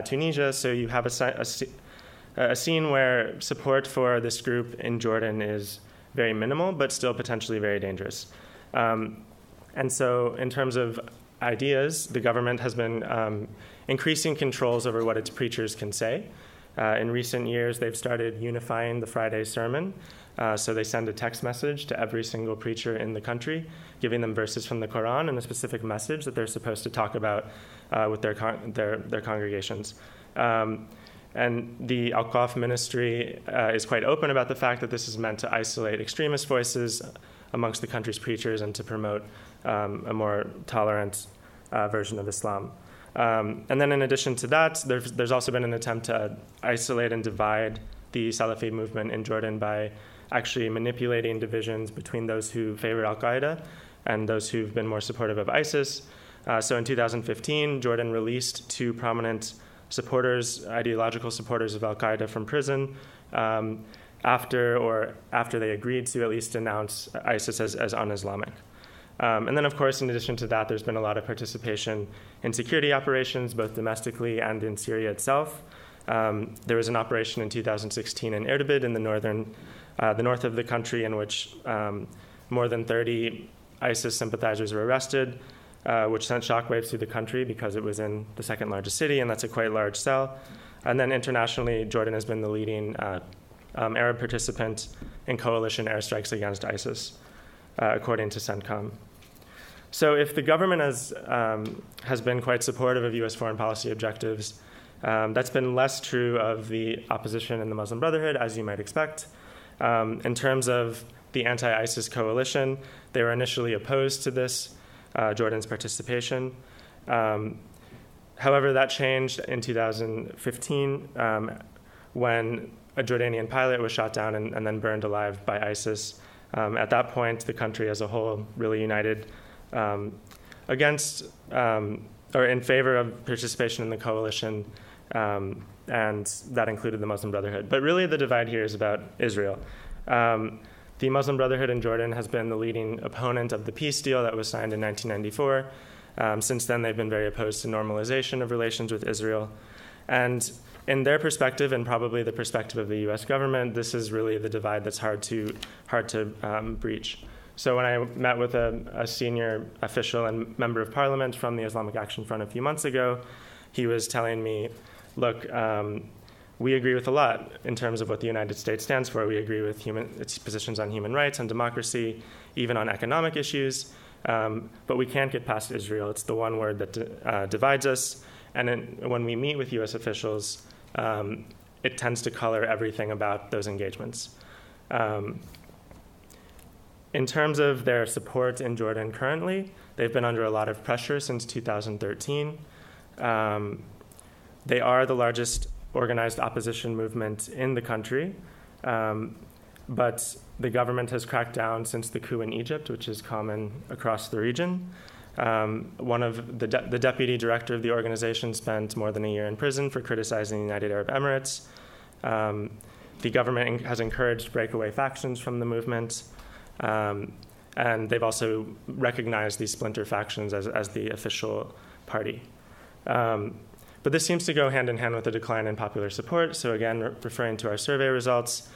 Tunisia. So you have a scene where support for this group in Jordan is very minimal, but still potentially very dangerous. And so in terms of ideas, the government has been increasing controls over what its preachers can say. In recent years, they've started unifying the Friday sermon. So they send a text message to every single preacher in the country, giving them verses from the Quran and a specific message that they're supposed to talk about with their congregations. And the Awqaf ministry is quite open about the fact that this is meant to isolate extremist voices amongst the country's preachers and to promote a more tolerant version of Islam. And then in addition to that, there's also been an attempt to isolate and divide the Salafi movement in Jordan by actually manipulating divisions between those who favor al-Qaeda and those who've been more supportive of ISIS. So in 2015, Jordan released 2 prominent supporters, ideological supporters of al-Qaeda from prison after they agreed to at least denounce ISIS as un-Islamic. And then, of course, in addition to that, there's been a lot of participation in security operations, both domestically and in Syria itself. There was an operation in 2016 in Erbil in the north of the country, in which more than 30 ISIS sympathizers were arrested, which sent shockwaves through the country because it was in the second largest city, and that's a quite large cell. And then internationally, Jordan has been the leading Arab participant in coalition airstrikes against ISIS, according to CENTCOM. So if the government has been quite supportive of U.S. foreign policy objectives, that's been less true of the opposition in the Muslim Brotherhood, as you might expect. In terms of the anti-ISIS coalition, they were initially opposed to this, Jordan's participation. However, that changed in 2015 when a Jordanian pilot was shot down and then burned alive by ISIS At that point, the country as a whole really united against or in favor of participation in the coalition, and that included the Muslim Brotherhood. But really the divide here is about Israel. The Muslim Brotherhood in Jordan has been the leading opponent of the peace deal that was signed in 1994. Since then, they've been very opposed to normalization of relations with Israel. And in their perspective, and probably the perspective of the U.S. government, this is really the divide that's hard to breach. So when I met with a senior official and member of parliament from the Islamic Action Front a few months ago, he was telling me, look, we agree with a lot in terms of what the United States stands for. We agree with its positions on human rights and democracy, even on economic issues. But we can't get past Israel. It's the one word that divides us. And when we meet with U.S. officials, it tends to color everything about those engagements. In terms of their support in Jordan currently, they've been under a lot of pressure since 2013. They are the largest organized opposition movement in the country, but the government has cracked down since the coup in Egypt, which is common across the region. One of the deputy director of the organization spent more than a year in prison for criticizing the United Arab Emirates. The government has encouraged breakaway factions from the movement, and they've also recognized these splinter factions as the official party. But this seems to go hand in hand with a decline in popular support. So again, referring to our survey results,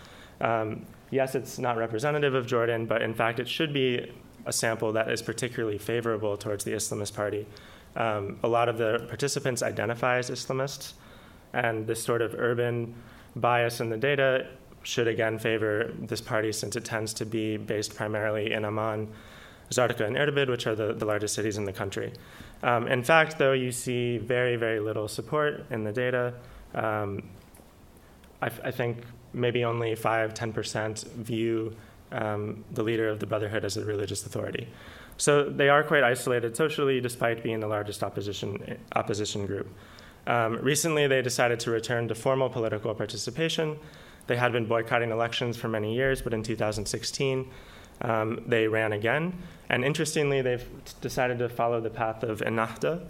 yes, it's not representative of Jordan, but in fact, it should be a sample that is particularly favorable towards the Islamist party. A lot of the participants identify as Islamists, and this sort of urban bias in the data should again favor this party, since it tends to be based primarily in Amman, Zarqa, and Erbil, which are the largest cities in the country. In fact, though, you see very, very little support in the data. I think maybe only 5-10% view the leader of the Brotherhood as a religious authority. So they are quite isolated socially, despite being the largest opposition group. Recently, they decided to return to formal political participation. They had been boycotting elections for many years, but in 2016, they ran again. And interestingly, they've decided to follow the path of Ennahda.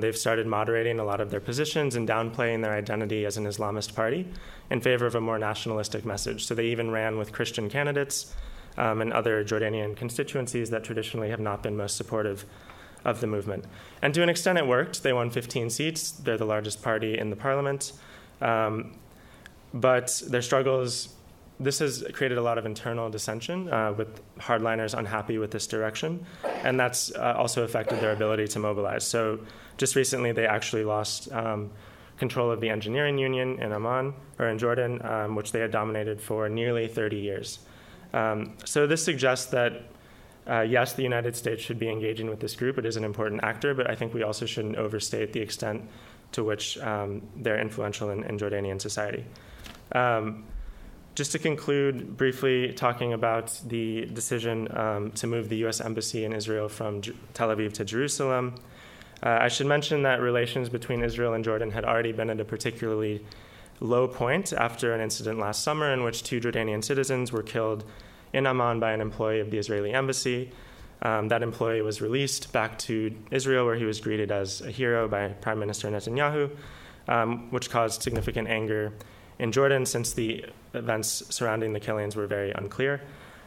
They've started moderating a lot of their positions and downplaying their identity as an Islamist party in favor of a more nationalistic message. So they even ran with Christian candidates and other Jordanian constituencies that traditionally have not been most supportive of the movement. And to an extent, it worked. They won 15 seats. They're the largest party in the parliament. But their struggles, this has created a lot of internal dissension with hardliners unhappy with this direction, and that's also affected their ability to mobilize. So just recently, they actually lost control of the engineering union in Amman, or in Jordan, which they had dominated for nearly 30 years. So this suggests that, yes, the United States should be engaging with this group. It is an important actor, but I think we also shouldn't overstate the extent to which they're influential in Jordanian society. Just to conclude briefly, talking about the decision to move the U.S. Embassy in Israel from Tel Aviv to Jerusalem, I should mention that relations between Israel and Jordan had already been at a particularly low point after an incident last summer in which 2 Jordanian citizens were killed in Amman by an employee of the Israeli embassy. That employee was released back to Israel, where he was greeted as a hero by Prime Minister Netanyahu, which caused significant anger in Jordan, since the events surrounding the killings were very unclear.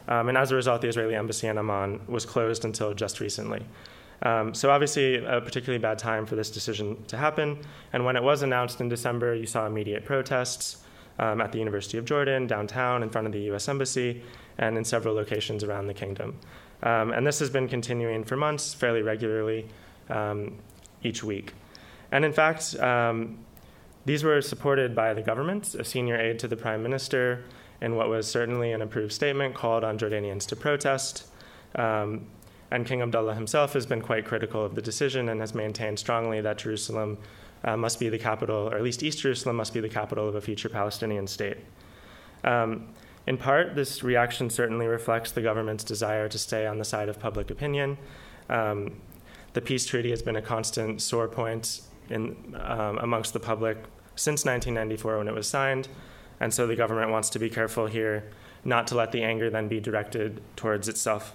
And as a result, the Israeli embassy in Amman was closed until just recently. So obviously, a particularly bad time for this decision to happen. And when it was announced in December, you saw immediate protests at the University of Jordan, downtown, in front of the U.S. Embassy, and in several locations around the kingdom. And this has been continuing for months, fairly regularly, each week. And in fact, these were supported by the government. A senior aide to the prime minister, in what was certainly an approved statement, called on Jordanians to protest. And King Abdullah himself has been quite critical of the decision and has maintained strongly that Jerusalem must be the capital, or at least East Jerusalem must be the capital of a future Palestinian state. In part, this reaction certainly reflects the government's desire to stay on the side of public opinion. The peace treaty has been a constant sore point amongst the public since 1994 when it was signed, and so the government wants to be careful here not to let the anger then be directed towards itself.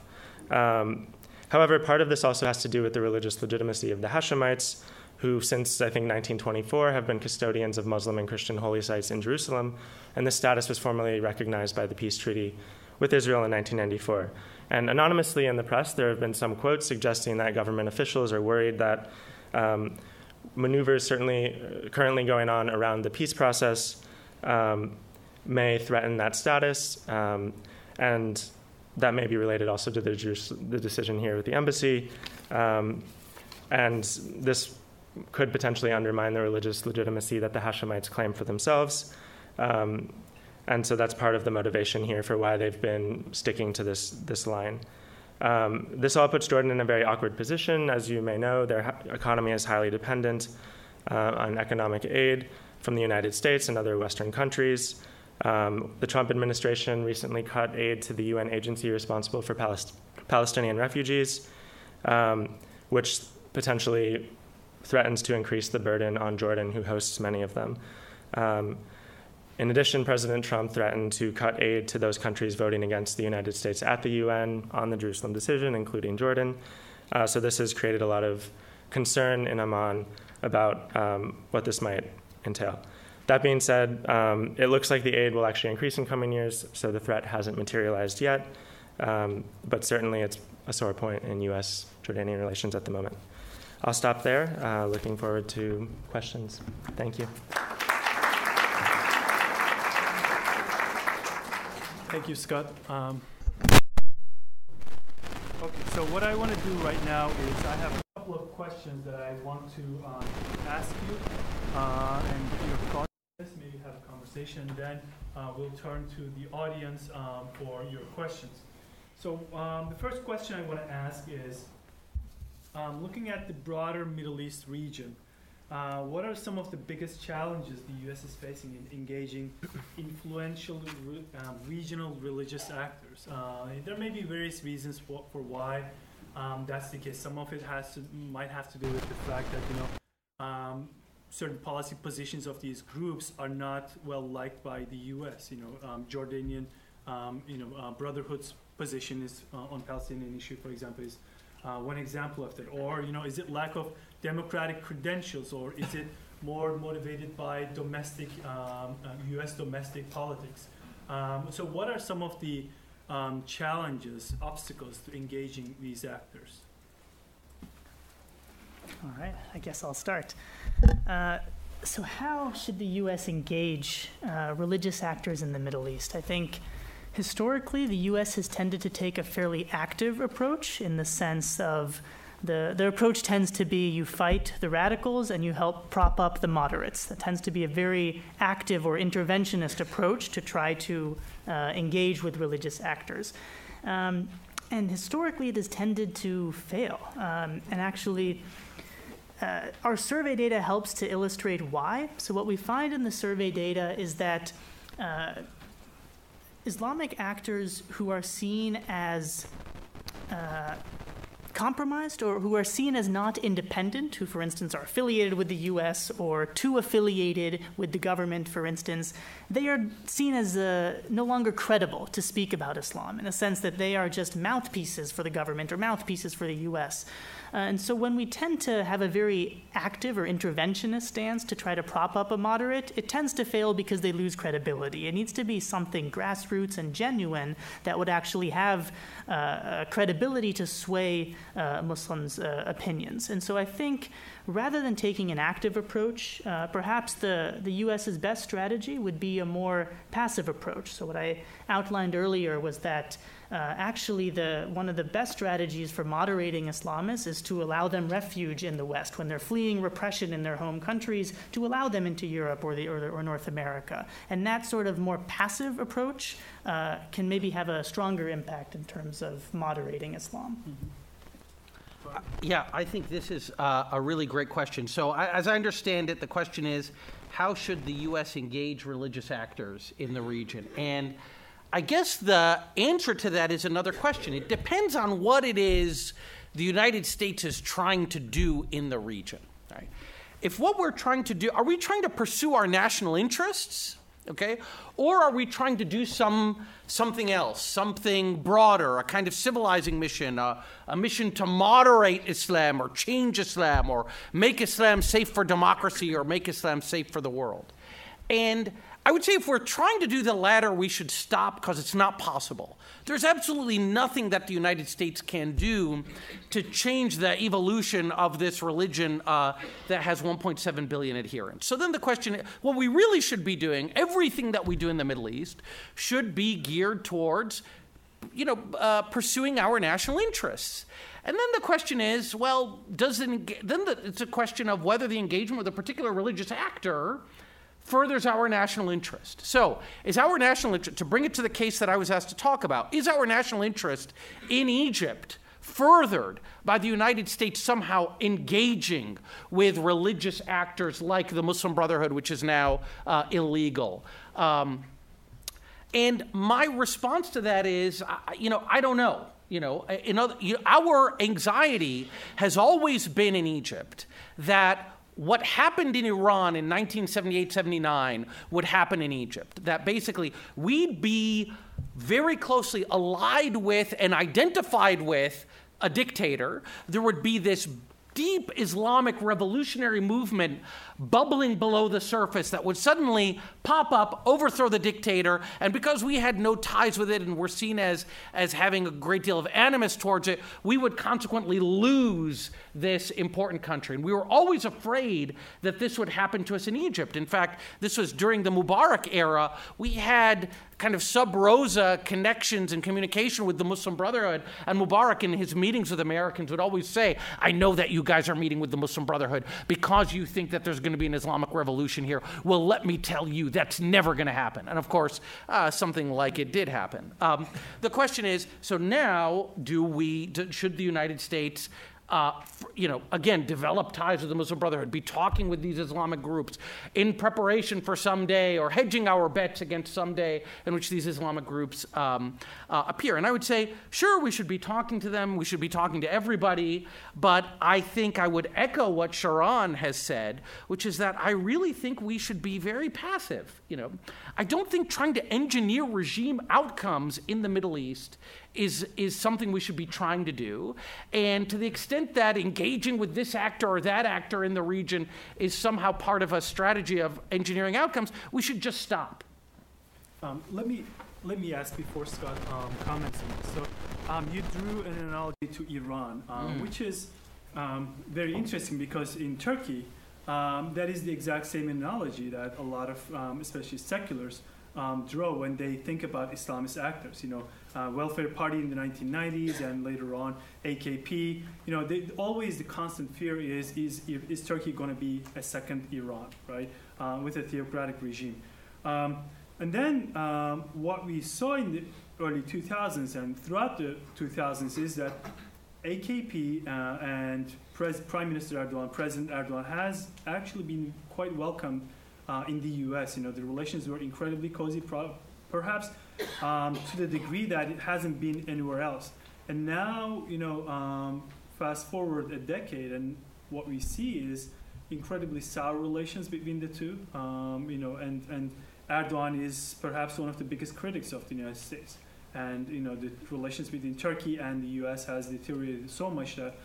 However, part of this also has to do with the religious legitimacy of the Hashemites, who since, I think, 1924 have been custodians of Muslim and Christian holy sites in Jerusalem, and this status was formally recognized by the peace treaty with Israel in 1994. And anonymously in the press, there have been some quotes suggesting that government officials are worried that maneuvers currently going on around the peace process may threaten that status, and that may be related also to the decision here with the embassy. And this could potentially undermine the religious legitimacy that the Hashemites claim for themselves. And so that's part of the motivation here for why they've been sticking to this line. This all puts Jordan in a very awkward position. As you may know, their economy is highly dependent on economic aid from the United States and other Western countries. The Trump administration recently cut aid to the UN agency responsible for Palestinian refugees, which potentially threatens to increase the burden on Jordan, who hosts many of them. In addition, President Trump threatened to cut aid to those countries voting against the United States at the UN on the Jerusalem decision, including Jordan. So this has created a lot of concern in Amman about what this might entail. That being said, it looks like the aid will actually increase in coming years, so the threat hasn't materialized yet. But certainly it's a sore point in U.S.-Jordanian relations at the moment. I'll stop there. Looking forward to questions. Thank you. Thank you, Scott. Okay, so what I want to do right now is I have a couple of questions that I want to ask you and get your thoughts on this, maybe have a conversation, then we'll turn to the audience for your questions. So the first question I want to ask is, looking at the broader Middle East region, what are some of the biggest challenges the U.S. is facing in engaging influential regional religious actors? There may be various reasons for why that's the case. Some of it might have to do with the fact that certain policy positions of these groups are not well liked by the U.S. Jordanian Brotherhood's position is on Palestinian issue, for example, is one example of that. Or is it lack of democratic credentials, or is it more motivated by domestic U.S. domestic politics? So what are some of the challenges, obstacles to engaging these actors? All right, I guess I'll start. So how should the U.S. engage religious actors in the Middle East? I think historically the U.S. has tended to take a fairly active approach, in the sense of the approach tends to be you fight the radicals and you help prop up the moderates. That tends to be a very active or interventionist approach to try to engage with religious actors. And historically it has tended to fail. And actually, our survey data helps to illustrate why. So what we find in the survey data is that Islamic actors who are seen as compromised, or who are seen as not independent, who, for instance, are affiliated with the U.S. or too affiliated with the government, for instance, they are seen as no longer credible to speak about Islam, in a sense that they are just mouthpieces for the government or mouthpieces for the U.S. And so when we tend to have a very active or interventionist stance to try to prop up a moderate, it tends to fail because they lose credibility. It needs to be something grassroots and genuine that would actually have credibility to sway Muslims' opinions. And so I think rather than taking an active approach, perhaps the U.S.'s best strategy would be a more passive approach. So what I outlined earlier was that actually one of the best strategies for moderating Islamists is to allow them refuge in the West when they're fleeing repression in their home countries, to allow them into Europe or North America. And that sort of more passive approach can maybe have a stronger impact in terms of moderating Islam. Mm-hmm. Yeah, I think this is a really great question. So as I understand it, the question is, how should the U.S. engage religious actors in the region? And I guess the answer to that is another question. It depends on what it is the United States is trying to do in the region. Right? If what we're trying to do, are we trying to pursue our national interests? Okay? Or are we trying to do something else, something broader, a kind of civilizing mission, a mission to moderate Islam or change Islam or make Islam safe for democracy or make Islam safe for the world? And I would say if we're trying to do the latter, we should stop because it's not possible. There's absolutely nothing that the United States can do to change the evolution of this religion that has 1.7 billion adherents. So then the question is, what we really should be doing, everything that we do in the Middle East, should be geared towards, pursuing our national interests. And then the question is, well, it's a question of whether the engagement with a particular religious actor furthers our national interest. So, is our national interest, to bring it to the case that I was asked to talk about, is our national interest in Egypt furthered by the United States somehow engaging with religious actors like the Muslim Brotherhood, which is now illegal? And my response to that is, I don't know. Our anxiety has always been in Egypt that what happened in Iran in 1978-79 would happen in Egypt. That basically we'd be very closely allied with and identified with a dictator. There would be this deep Islamic revolutionary movement bubbling below the surface that would suddenly pop up, overthrow the dictator, and because we had no ties with it and were seen as having a great deal of animus towards it, we would consequently lose this important country. And we were always afraid that this would happen to us in Egypt. In fact, this was during the Mubarak era. We had kind of sub rosa connections and communication with the Muslim Brotherhood, and Mubarak in his meetings with Americans would always say, I know that you guys are meeting with the Muslim Brotherhood because you think that there's going to be an Islamic revolution here. Well, let me tell you, that's never going to happen. And of course, something like it did happen. The question is, so now should the United States again, develop ties with the Muslim Brotherhood, be talking with these Islamic groups in preparation for someday or hedging our bets against someday in which these Islamic groups appear? And I would say, sure, we should be talking to them. We should be talking to everybody. But I think I would echo what Sharon has said, which is that I really think we should be very passive. I don't think trying to engineer regime outcomes in the Middle East is something we should be trying to do. And to the extent that engaging with this actor or that actor in the region is somehow part of a strategy of engineering outcomes, we should just stop. Let me ask before Scott comments on this. So you drew an analogy to Iran, which is very interesting because in Turkey, that is the exact same analogy that a lot of, especially seculars, draw when they think about Islamist actors. Welfare Party in the 1990s and later on AKP. Always the constant fear is Turkey going to be a second Iran, right? With a theocratic regime. And then what we saw in the early 2000s and throughout the 2000s is that AKP and Prime Minister Erdogan, President Erdogan, has actually been quite welcomed in the U.S. The relations were incredibly cozy, perhaps to the degree that it hasn't been anywhere else. And now, fast forward a decade, and what we see is incredibly sour relations between the two. And Erdogan is perhaps one of the biggest critics of the United States. And the relations between Turkey and the U.S. has deteriorated so much that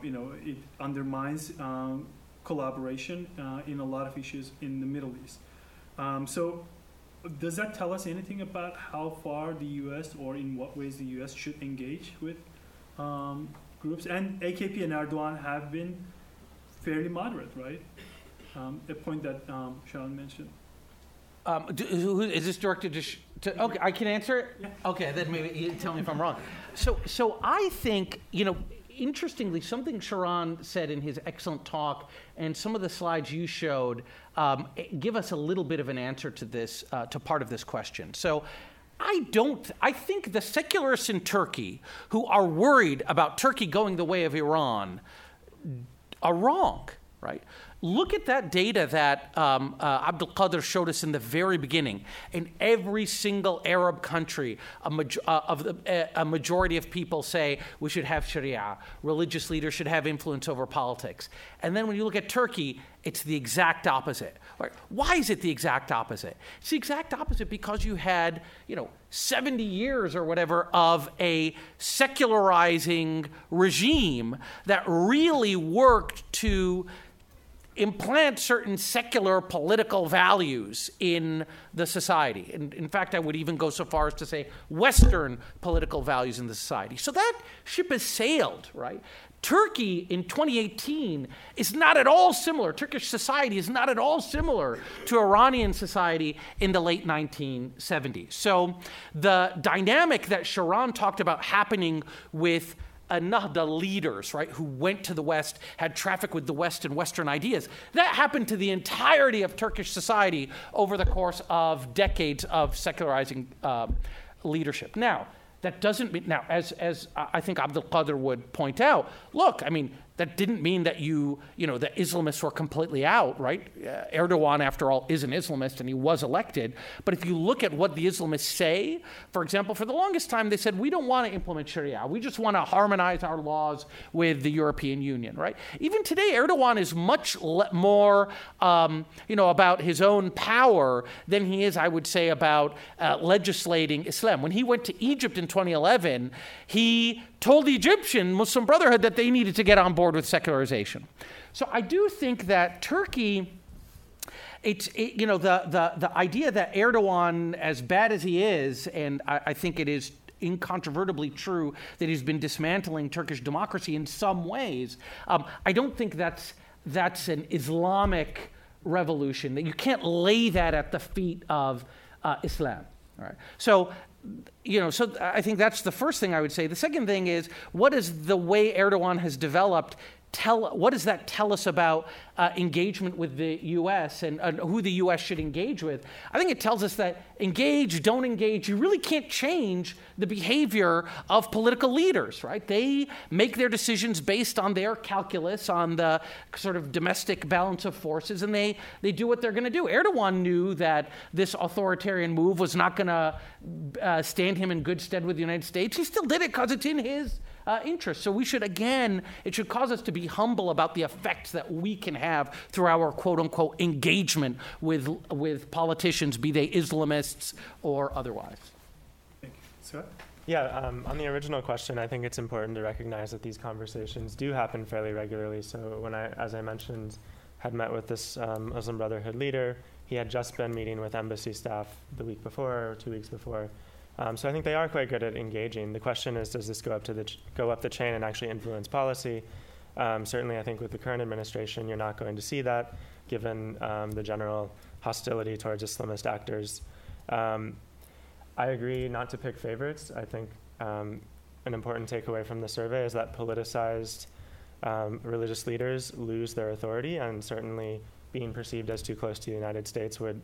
it undermines collaboration in a lot of issues in the Middle East. So does that tell us anything about how far the U.S. or in what ways the U.S. should engage with groups? And AKP and Erdogan have been fairly moderate, right? A point that Sharon mentioned. Is this directed to okay, I can answer it? Yeah. Okay, then maybe you tell me if I'm wrong. So I think, interestingly, something Sharon said in his excellent talk and some of the slides you showed give us a little bit of an answer to this, to part of this question. So I think the secularists in Turkey who are worried about Turkey going the way of Iran are wrong, right? Look at that data that Abdul Qadir showed us in the very beginning. In every single Arab country, a majority of people say we should have Sharia. Religious leaders should have influence over politics. And then when you look at Turkey, It's the exact opposite. Right? Why is it the exact opposite? It's the exact opposite because you had, 70 years or whatever of a secularizing regime that really worked to implant certain secular political values in the society. And in fact, I would even go so far as to say Western political values in the society. So that ship has sailed, right? Turkey in 2018 is not at all similar. Turkish society is not at all similar to Iranian society in the late 1970s. So the dynamic that Sharon talked about happening with Nahda leaders, right, who went to the West, had traffic with the West and Western ideas, that happened to the entirety of Turkish society over the course of decades of secularizing leadership. Now, that doesn't mean, now, as I think Abdul Qadir would point out, look, I mean, that didn't mean that the Islamists were completely out, right? Erdogan, after all, is an Islamist and he was elected. But if you look at what the Islamists say, for example, for the longest time they said, we don't want to implement Sharia. We just want to harmonize our laws with the European Union, right? Even today, Erdogan is much more, about his own power than he is, I would say, about legislating Islam. When he went to Egypt in 2011, he told the Egyptian Muslim Brotherhood that they needed to get on board with secularization. So I do think that Turkey, the idea that Erdogan, as bad as he is, and I think it is incontrovertibly true that he's been dismantling Turkish democracy in some ways, I don't think that's an Islamic revolution, that you can't lay that at the feet of Islam. All right. So I think that's the first thing I would say. The second thing is, what is the way Erdogan has developed? What does that tell us about engagement with the U.S. and who the U.S. should engage with? I think it tells us that engage, don't engage, you really can't change the behavior of political leaders, right? They make their decisions based on their calculus, on the sort of domestic balance of forces, and they do what they're going to do. Erdogan knew that this authoritarian move was not going to stand him in good stead with the United States. He still did it because it's in his interest. So we should, again, it should cause us to be humble about the effects that we can have through our quote-unquote engagement with politicians, be they Islamists or otherwise. Thank you. Scott? Yeah, on the original question, I think it's important to recognize that these conversations do happen fairly regularly. So when as I mentioned, had met with this Muslim Brotherhood leader, he had just been meeting with embassy staff the week before or 2 weeks before. So I think they are quite good at engaging. The question is, does this go up the chain and actually influence policy? Certainly, I think with the current administration, you're not going to see that, given the general hostility towards Islamist actors. I agree not to pick favorites. I think an important takeaway from the survey is that politicized religious leaders lose their authority, and certainly being perceived as too close to the United States would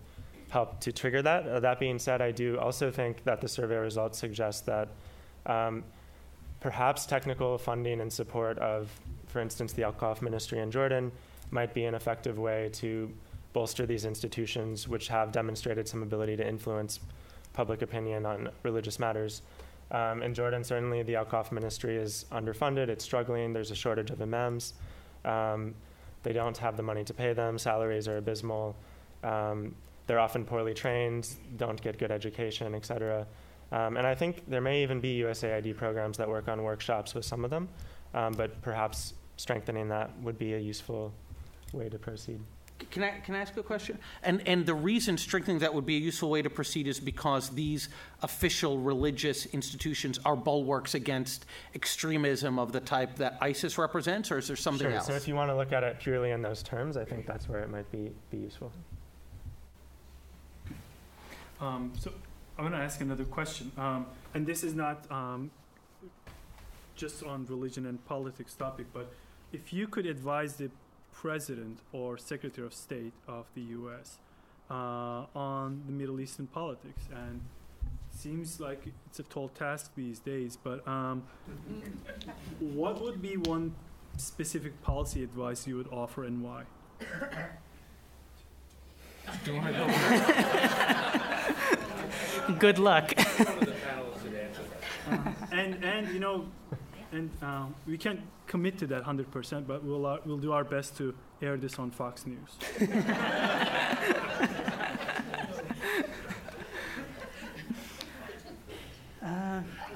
help to trigger that. That being said, I do also think that the survey results suggest that perhaps technical funding and support of, for instance, the Al-Qaf ministry in Jordan might be an effective way to bolster these institutions, which have demonstrated some ability to influence public opinion on religious matters. In Jordan, certainly the Al-Qaf ministry is underfunded, it's struggling, there's a shortage of imams. They don't have the money to pay them, salaries are abysmal. They're often poorly trained, don't get good education, et cetera. And I think there may even be USAID programs that work on workshops with some of them, but perhaps strengthening that would be a useful way to proceed. Can I ask a question? And the reason strengthening that would be a useful way to proceed is because these official religious institutions are bulwarks against extremism of the type that ISIS represents, or is there something else? So if you want to look at it purely in those terms, I think that's where it might be useful. So I'm going to ask another question, and this is not just on religion and politics topic, but if you could advise the President or Secretary of State of the U.S. On the Middle Eastern politics, and it seems like it's a tall task these days, but what would be one specific policy advice you would offer and why? Do you want to go? Good luck. One of the panelists should answer that. And we can commit to that 100%, but we'll do our best to air this on Fox News.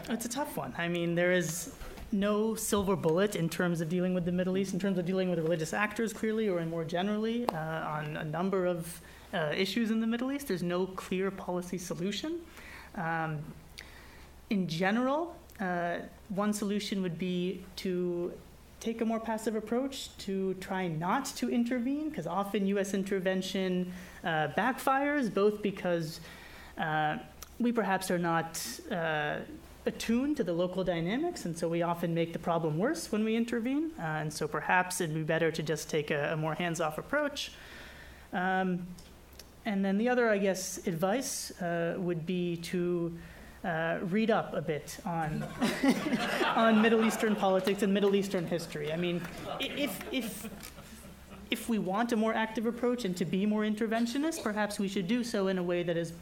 It's a tough one. I mean, there is no silver bullet in terms of dealing with the Middle East, in terms of dealing with religious actors, clearly, or more generally, on a number of issues in the Middle East. There's no clear policy solution. In general, one solution would be to take a more passive approach, to try not to intervene, because often U.S. intervention backfires, both because we perhaps are not attuned to the local dynamics, and so we often make the problem worse when we intervene. And so perhaps it'd be better to just take a more hands-off approach. And then the other, I guess, advice would be to read up a bit on on Middle Eastern politics and Middle Eastern history. I mean, if we want a more active approach and to be more interventionist, perhaps we should do so in a way that is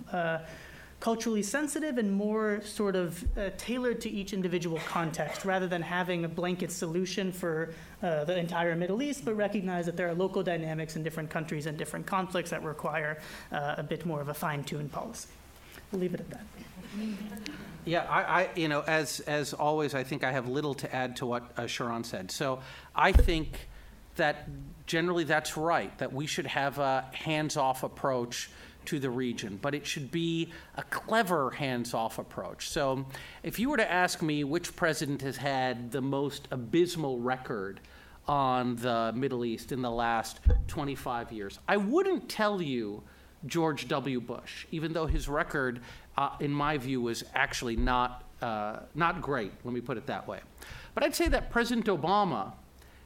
culturally sensitive and more sort of tailored to each individual context, rather than having a blanket solution for the entire Middle East, but recognize that there are local dynamics in different countries and different conflicts that require a bit more of a fine-tuned policy. We'll leave it at that. Yeah, I as always, I think I have little to add to what Sharon said. So I think that generally that's right, that we should have a hands-off approach to the region, but it should be a clever hands-off approach. So if you were to ask me which president has had the most abysmal record on the Middle East in the last 25 years, I wouldn't tell you George W. Bush, even though his record, in my view, was actually not great, let me put it that way. But I'd say that President Obama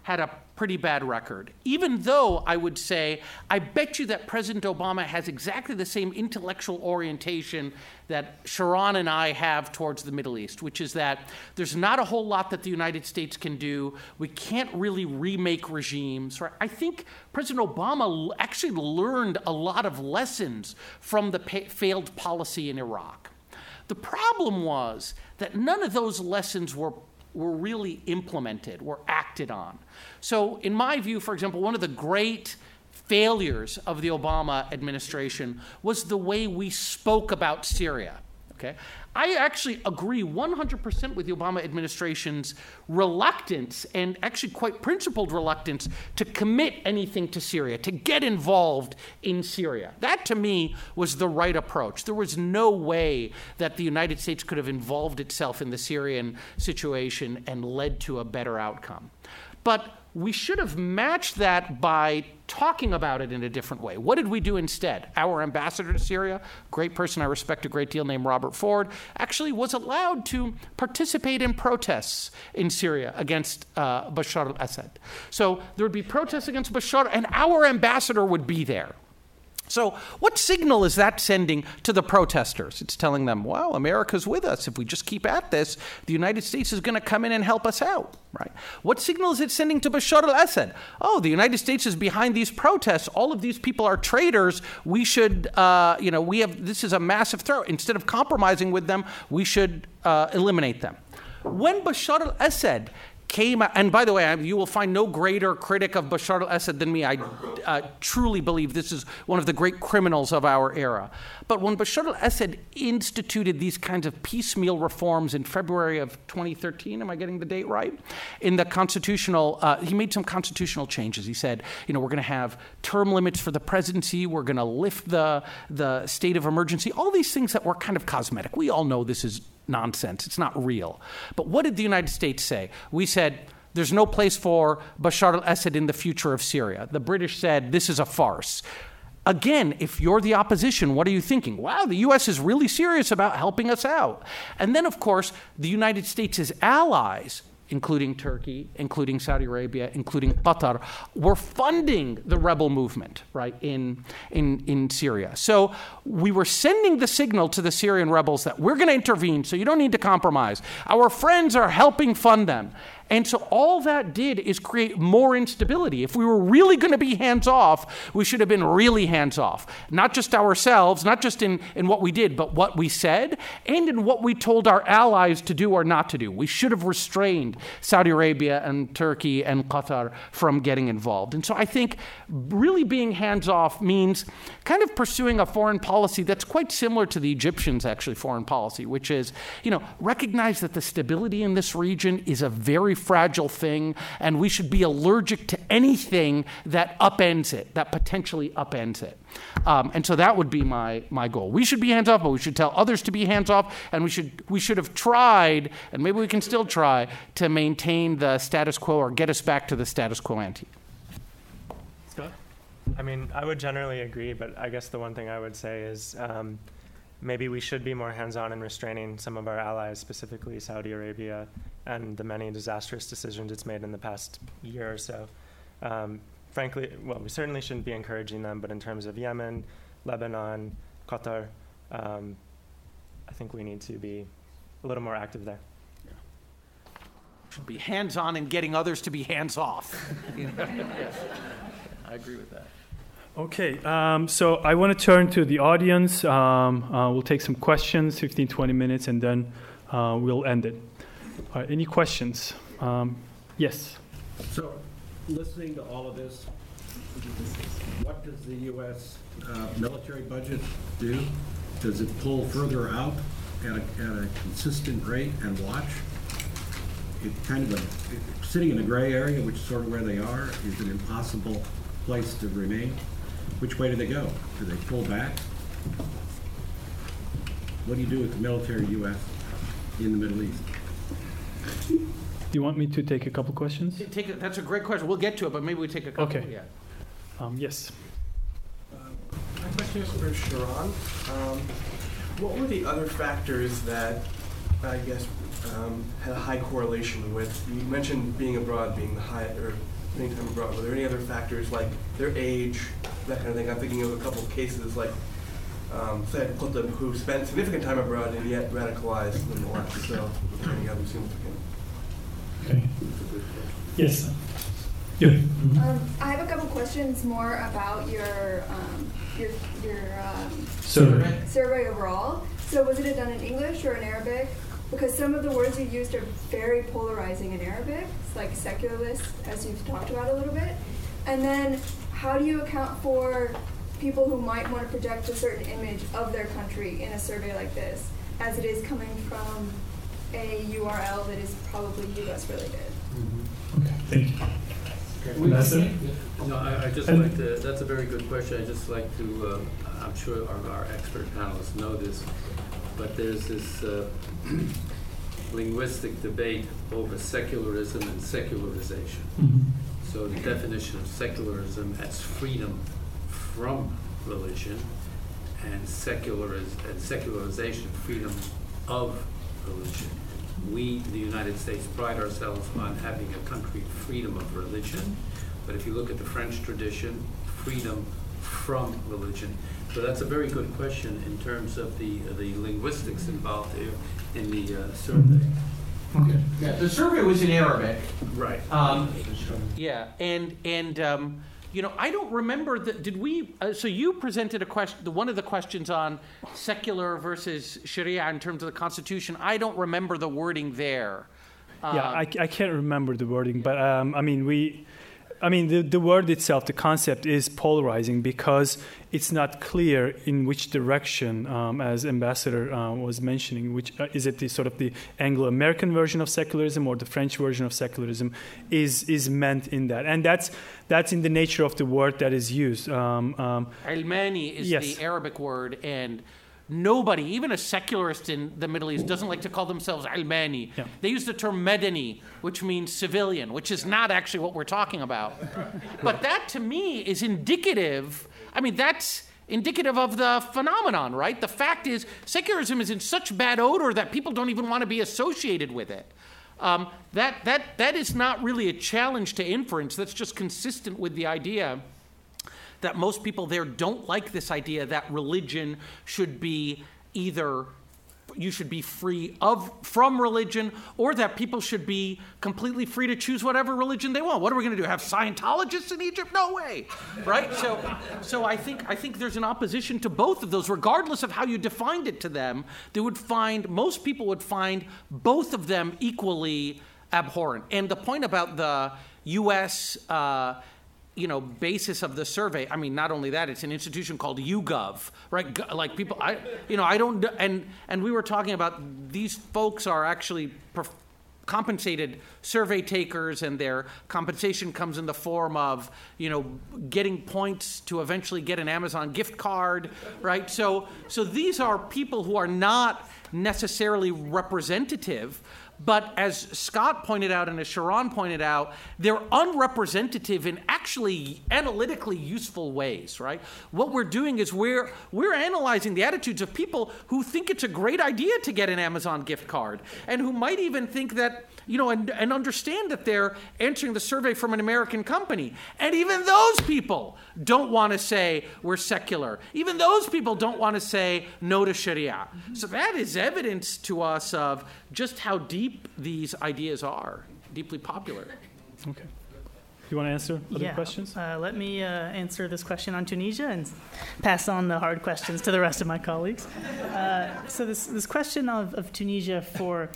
had a pretty bad record, even though I would say, I bet you that President Obama has exactly the same intellectual orientation that Sharon and I have towards the Middle East, which is that there's not a whole lot that the United States can do. We can't really remake regimes. Right? I think President Obama actually learned a lot of lessons from the failed policy in Iraq. The problem was that none of those lessons were really implemented, were acted on. So in my view, for example, one of the great failures of the Obama administration was the way we spoke about Syria. Okay? I actually agree 100% with the Obama administration's reluctance, and actually quite principled reluctance, to commit anything to Syria, to get involved in Syria. That, to me, was the right approach. There was no way that the United States could have involved itself in the Syrian situation and led to a better outcome. But we should have matched that by talking about it in a different way. What did we do instead? Our ambassador to Syria, great person I respect a great deal named Robert Ford, actually was allowed to participate in protests in Syria against Bashar al-Assad. So there would be protests against Bashar, and our ambassador would be there. So what signal is that sending to the protesters? It's telling them, well, America's with us. If we just keep at this, the United States is going to come in and help us out, right? What signal is it sending to Bashar al-Assad? Oh, the United States is behind these protests. All of these people are traitors. We should, this is a massive threat. Instead of compromising with them, we should eliminate them. When Bashar al-Assad came, and by the way, you will find no greater critic of Bashar al-Assad than me. I truly believe this is one of the great criminals of our era. But when Bashar al-Assad instituted these kinds of piecemeal reforms in February of 2013, am I getting the date right? In the constitutional, he made some constitutional changes. He said, we're going to have term limits for the presidency. We're going to lift the state of emergency. All these things that were kind of cosmetic. We all know this is nonsense. It's not real. But what did the United States say? We said, there's no place for Bashar al-Assad in the future of Syria. The British said, this is a farce. Again, if you're the opposition, what are you thinking? Wow, the U.S. is really serious about helping us out. And then, of course, the United States' allies, including Turkey, including Saudi Arabia, including Qatar, were funding the rebel movement, right, in Syria. So we were sending the signal to the Syrian rebels that we're going to intervene, so you don't need to compromise. Our friends are helping fund them. And so all that did is create more instability. If we were really going to be hands-off, we should have been really hands-off. Not just ourselves, not just in what we did, but what we said, and in what we told our allies to do or not to do. We should have restrained Saudi Arabia and Turkey and Qatar from getting involved. And so I think really being hands-off means kind of pursuing a foreign policy that's quite similar to the Egyptians' actually foreign policy, which is, recognize that the stability in this region is a very fragile thing, and we should be allergic to anything that upends it, that potentially upends it. And so that would be my goal. We should be hands-off, but we should tell others to be hands-off, and we should have tried, and maybe we can still try, to maintain the status quo or get us back to the status quo ante. Scott? I mean, I would generally agree, but I guess the one thing I would say is maybe we should be more hands-on in restraining some of our allies, specifically Saudi Arabia, and the many disastrous decisions it's made in the past year or so. Frankly, well, we certainly shouldn't be encouraging them, but in terms of Yemen, Lebanon, Qatar, I think we need to be a little more active there. Should be hands-on in getting others to be hands-off. Yes. I agree with that. Okay, so I want to turn to the audience. We'll take some questions, 15, 20 minutes, and then we'll end it. Any questions? Yes. So, listening to all of this, what does the U.S. Military budget do? Does it pull further out at a consistent rate and watch? It's kind of sitting in a gray area, which is sort of where they are, is an impossible place to remain. Which way do they go? Do they pull back? What do you do with the military U.S. in the Middle East? Do you want me to take a couple questions? That's a great question. We'll get to it, but maybe we take a couple. Okay. Yeah. Yes. My question is for Sharon. What were the other factors that, I guess, had a high correlation with, you mentioned being abroad, being high, or spending time abroad. Were there any other factors like their age, that kind of thing? I'm thinking of a couple of cases like Syed Qutb, who spent significant time abroad and yet radicalized nonetheless. So, was there any other significant? Okay. Yes. Yeah. I have a couple questions more about your survey overall. So was it done in English or in Arabic? Because some of the words you used are very polarizing in Arabic, it's like secularist, as you've talked about a little bit. And then how do you account for people who might want to project a certain image of their country in a survey like this, as it is coming from a URL that is probably US related? Mm-hmm. Okay, thank you. No, I just like to, that's a very good question. I just like to, I'm sure our expert panelists know this, but there's this linguistic debate over secularism and secularization. Mm-hmm. So the definition of secularism as freedom from religion, and secularization, freedom of religion. We, the United States, pride ourselves on having a concrete freedom of religion, but if you look at the French tradition, freedom from religion. So that's a very good question in terms of the linguistics involved there in the survey. Okay. Yeah, the survey was in Arabic. Right. Yeah, and I don't remember that. Did we? So you presented a question. One of the questions on secular versus Sharia in terms of the Constitution. I don't remember the wording there. Yeah, I can't remember the wording, but the word itself, the concept is polarizing because it's not clear in which direction, as Ambassador was mentioning, which is it the sort of the Anglo-American version of secularism or the French version of secularism is meant in that, and that's in the nature of the word that is used. Almani is the Arabic word, and nobody, even a secularist in the Middle East, doesn't like to call themselves Almani. Yeah. They use the term Medani, which means civilian, which is not actually what we're talking about. But that, to me, is indicative. I mean, that's indicative of the phenomenon, right? The fact is, secularism is in such bad odor that people don't even want to be associated with it. That is not really a challenge to inference. That's just consistent with the idea that most people there don't like this idea that religion should be either you should be free from religion, or that people should be completely free to choose whatever religion they want. What are we going to do? Have Scientologists in Egypt? No way, right? So I think there's an opposition to both of those, regardless of how you defined it to them. Most people would find both of them equally abhorrent. And the point about the U.S. Basis of the survey. I mean, not only that, it's an institution called YouGov, right? Like people, I don't, and we were talking about these folks are actually compensated survey takers, and their compensation comes in the form of, getting points to eventually get an Amazon gift card, right? So these are people who are not necessarily representative. But as Scott pointed out and as Sharon pointed out, they're unrepresentative in actually analytically useful ways, right? What we're doing is we're analyzing the attitudes of people who think it's a great idea to get an Amazon gift card, and who might even think that, and understand that they're answering the survey from an American company. And even those people don't want to say we're secular. Even those people don't want to say no to Sharia. So that is evidence to us of just how deep these ideas are, deeply popular. Okay. You want to answer other questions? Let me answer this question on Tunisia and pass on the hard questions to the rest of my colleagues. So this question of Tunisia for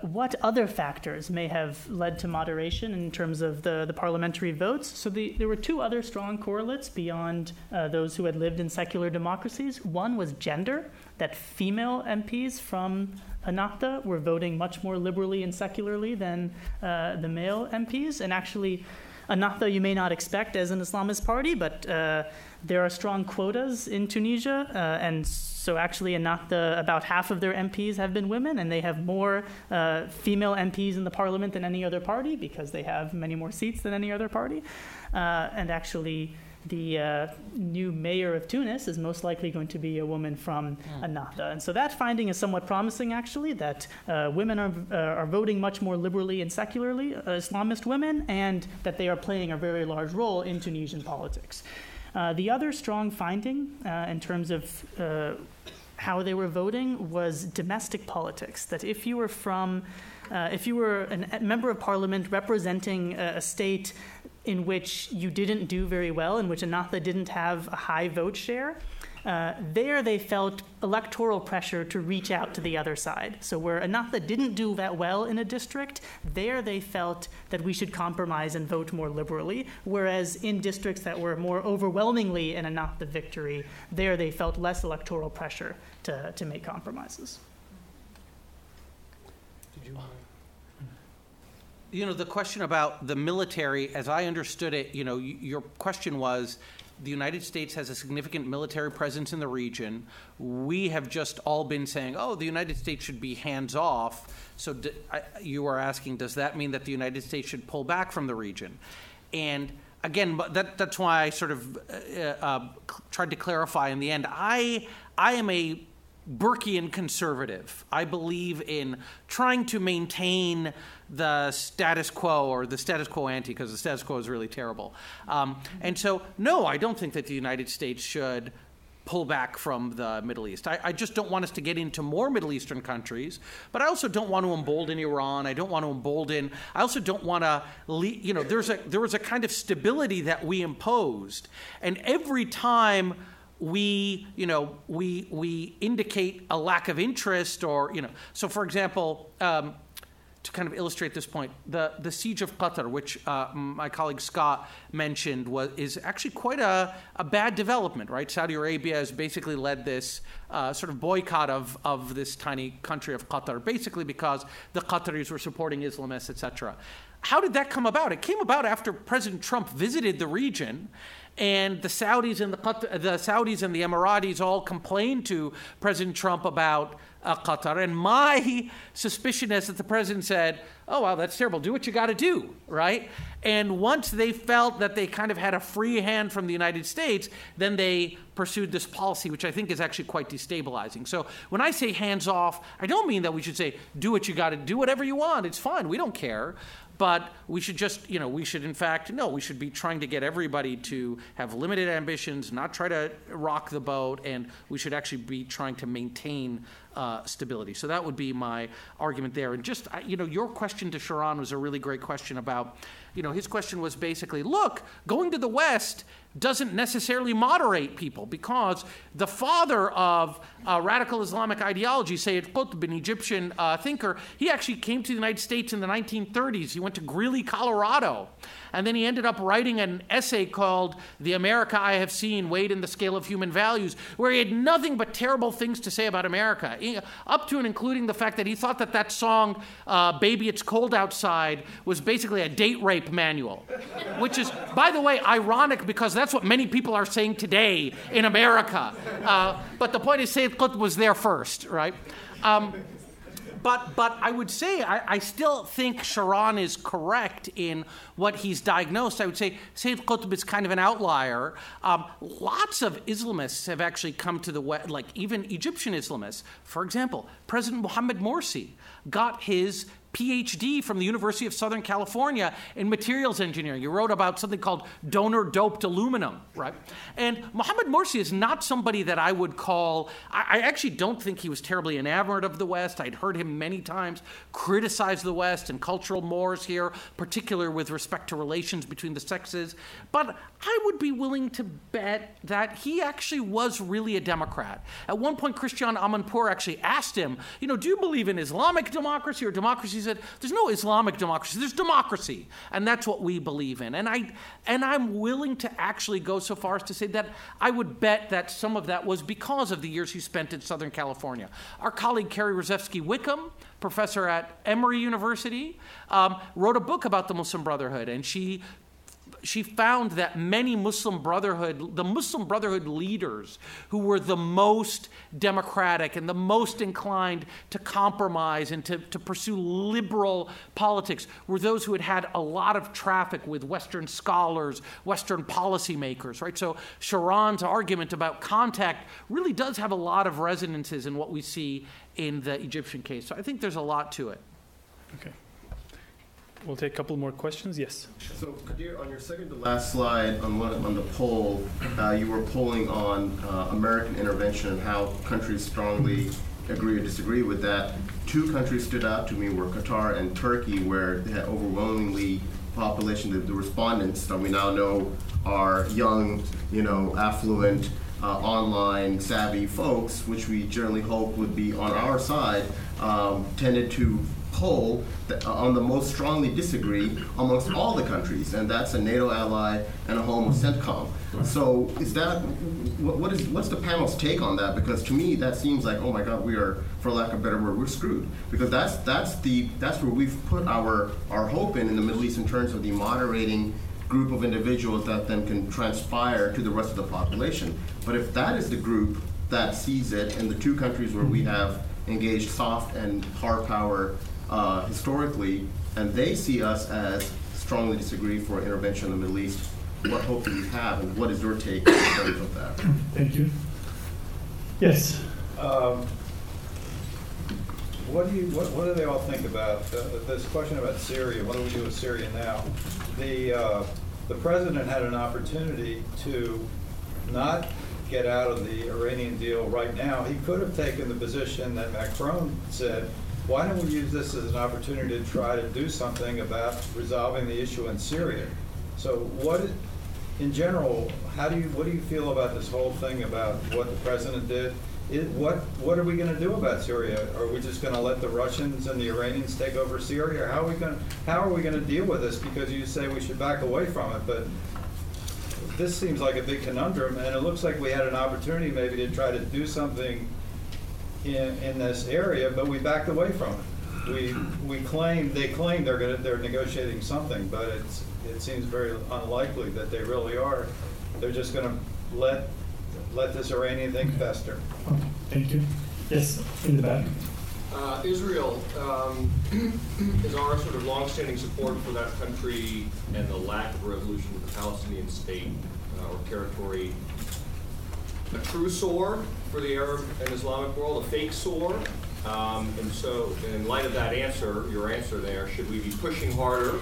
what other factors may have led to moderation in terms of the parliamentary votes. So there were two other strong correlates beyond those who had lived in secular democracies. One was gender, that female MPs from Ennahda were voting much more liberally and secularly than the male MPs. And actually, Ennahda you may not expect as an Islamist party, but there are strong quotas in Tunisia, and so actually Ennahda, about half of their MPs have been women, and they have more female MPs in the parliament than any other party because they have many more seats than any other party. And actually, the new mayor of Tunis is most likely going to be a woman from Ennahda. And so that finding is somewhat promising, actually, that women are voting much more liberally and secularly, Islamist women, and that they are playing a very large role in Tunisian politics. The other strong finding in terms of how they were voting was domestic politics, that if you were a member of parliament representing a state in which you didn't do very well, in which Ennahda didn't have a high vote share, there they felt electoral pressure to reach out to the other side. So where Ennahda didn't do that well in a district, there they felt that we should compromise and vote more liberally, whereas in districts that were more overwhelmingly an Ennahda victory, there they felt less electoral pressure to make compromises. The question about the military, as I understood it, your question was, the United States has a significant military presence in the region. We have just all been saying, the United States should be hands-off. So you are asking, does that mean that the United States should pull back from the region? And again, that's why I sort of tried to clarify in the end. I am a Burkean conservative. I believe in trying to maintain the status quo, or the status quo ante, because the status quo is really terrible. And so, no, I don't think that the United States should pull back from the Middle East. I just don't want us to get into more Middle Eastern countries, but I also don't want to embolden Iran. I don't want to embolden, I also don't want to, there was a kind of stability that we imposed. And every time we indicate a lack of interest, or, so for example, to kind of illustrate this point, the siege of Qatar, which my colleague Scott mentioned, is actually quite a bad development, right? Saudi Arabia has basically led this sort of boycott of this tiny country of Qatar, basically because the Qataris were supporting Islamists, etc. How did that come about? It came about after President Trump visited the region, and the Saudis and the Emiratis all complained to President Trump about Qatar. And my suspicion is that the president said, oh, wow, that's terrible. Do what you got to do, right? And once they felt that they kind of had a free hand from the United States, then they pursued this policy, which I think is actually quite destabilizing. So when I say hands off, I don't mean that we should say, do what you got to do, whatever you want. It's fine. We don't care. But we should just, we should we should be trying to get everybody to have limited ambitions, not try to rock the boat, and we should actually be trying to maintain stability. So that would be my argument there. And just, your question to Sharon was a really great question about, his question was basically, look, going to the West doesn't necessarily moderate people, because the father of radical Islamic ideology, Sayyid Qutb, an Egyptian thinker, he actually came to the United States in the 1930s. He went to Greeley, Colorado, and then he ended up writing an essay called The America I Have Seen, Weighed in the Scale of Human Values, where he had nothing but terrible things to say about America, up to and including the fact that he thought that song, Baby It's Cold Outside, was basically a date rape manual, which is, by the way, ironic, because that's what many people are saying today in America. But the point is, Sayyid Qutb was there first, right? But I would say I still think Sharon is correct in what he's diagnosed. I would say Sayyid Qutb is kind of an outlier. Lots of Islamists have actually come to the West, like even Egyptian Islamists. For example, President Mohammed Morsi got his PhD from the University of Southern California in materials engineering. He wrote about something called donor-doped aluminum, right? And Mohammed Morsi is not somebody that I would call, I actually don't think he was terribly enamored of the West. I'd heard him many times criticize the West and cultural mores here, particularly with respect to relations between the sexes. But I would be willing to bet that he actually was really a Democrat. At one point, Christian Amanpour actually asked him, do you believe in Islamic democracy or democracy? He said, there's no Islamic democracy, there's democracy. And that's what we believe in. And I'm willing to actually go so far as to say that I would bet that some of that was because of the years he spent in Southern California. Our colleague Carrie Rozewski-Wickham, professor at Emory University, wrote a book about the Muslim Brotherhood, and she found that many the Muslim Brotherhood leaders who were the most democratic and the most inclined to compromise and to pursue liberal politics were those who had a lot of traffic with Western scholars, Western policymakers, right? So Sharon's argument about contact really does have a lot of resonances in what we see in the Egyptian case. So I think there's a lot to it. Okay. We'll take a couple more questions. Yes. So, Kadir, on your second to last slide on the poll, you were polling on American intervention and how countries strongly agree or disagree with that. Two countries stood out to me were Qatar and Turkey, where they had overwhelmingly population. The respondents that we now know are young, affluent, online savvy folks, which we generally hope would be on our side, tended to poll on the most strongly disagree amongst all the countries, and that's a NATO ally and a home of CENTCOM. So is that, what's the panel's take on that? Because to me that seems like, oh my God, we are, for lack of a better word, we're screwed. Because that's where we've put our hope in the Middle East in terms of the moderating group of individuals that then can transpire to the rest of the population. But if that is the group that sees it in the two countries where we have engaged soft and hard power historically, and they see us as strongly disagree for intervention in the Middle East, what hope do you have, and what is your take in terms of that? Thank you. Yes. What do they all think about this question about Syria? What do we do with Syria now? The president had an opportunity to not get out of the Iranian deal right now. He could have taken the position that Macron said, why don't we use this as an opportunity to try to do something about resolving the issue in Syria? So in general, what do you feel about this whole thing about what the president did? What are we going to do about Syria? Are we just going to let the Russians and the Iranians take over Syria? Or how are we going to deal with this? Because you say we should back away from it, but this seems like a big conundrum, and it looks like we had an opportunity maybe to try to do something in this area, but we backed away from it. They claim they're negotiating something, but it seems very unlikely that they really are. They're just going to let this Iranian thing fester. Okay, thank you. Yes, in the back. Israel is our sort of long-standing support for that country and the lack of resolution of the Palestinian state or territory a true sore for the Arab and Islamic world, a fake sore? And so in light of that answer, your answer there, should we be pushing harder,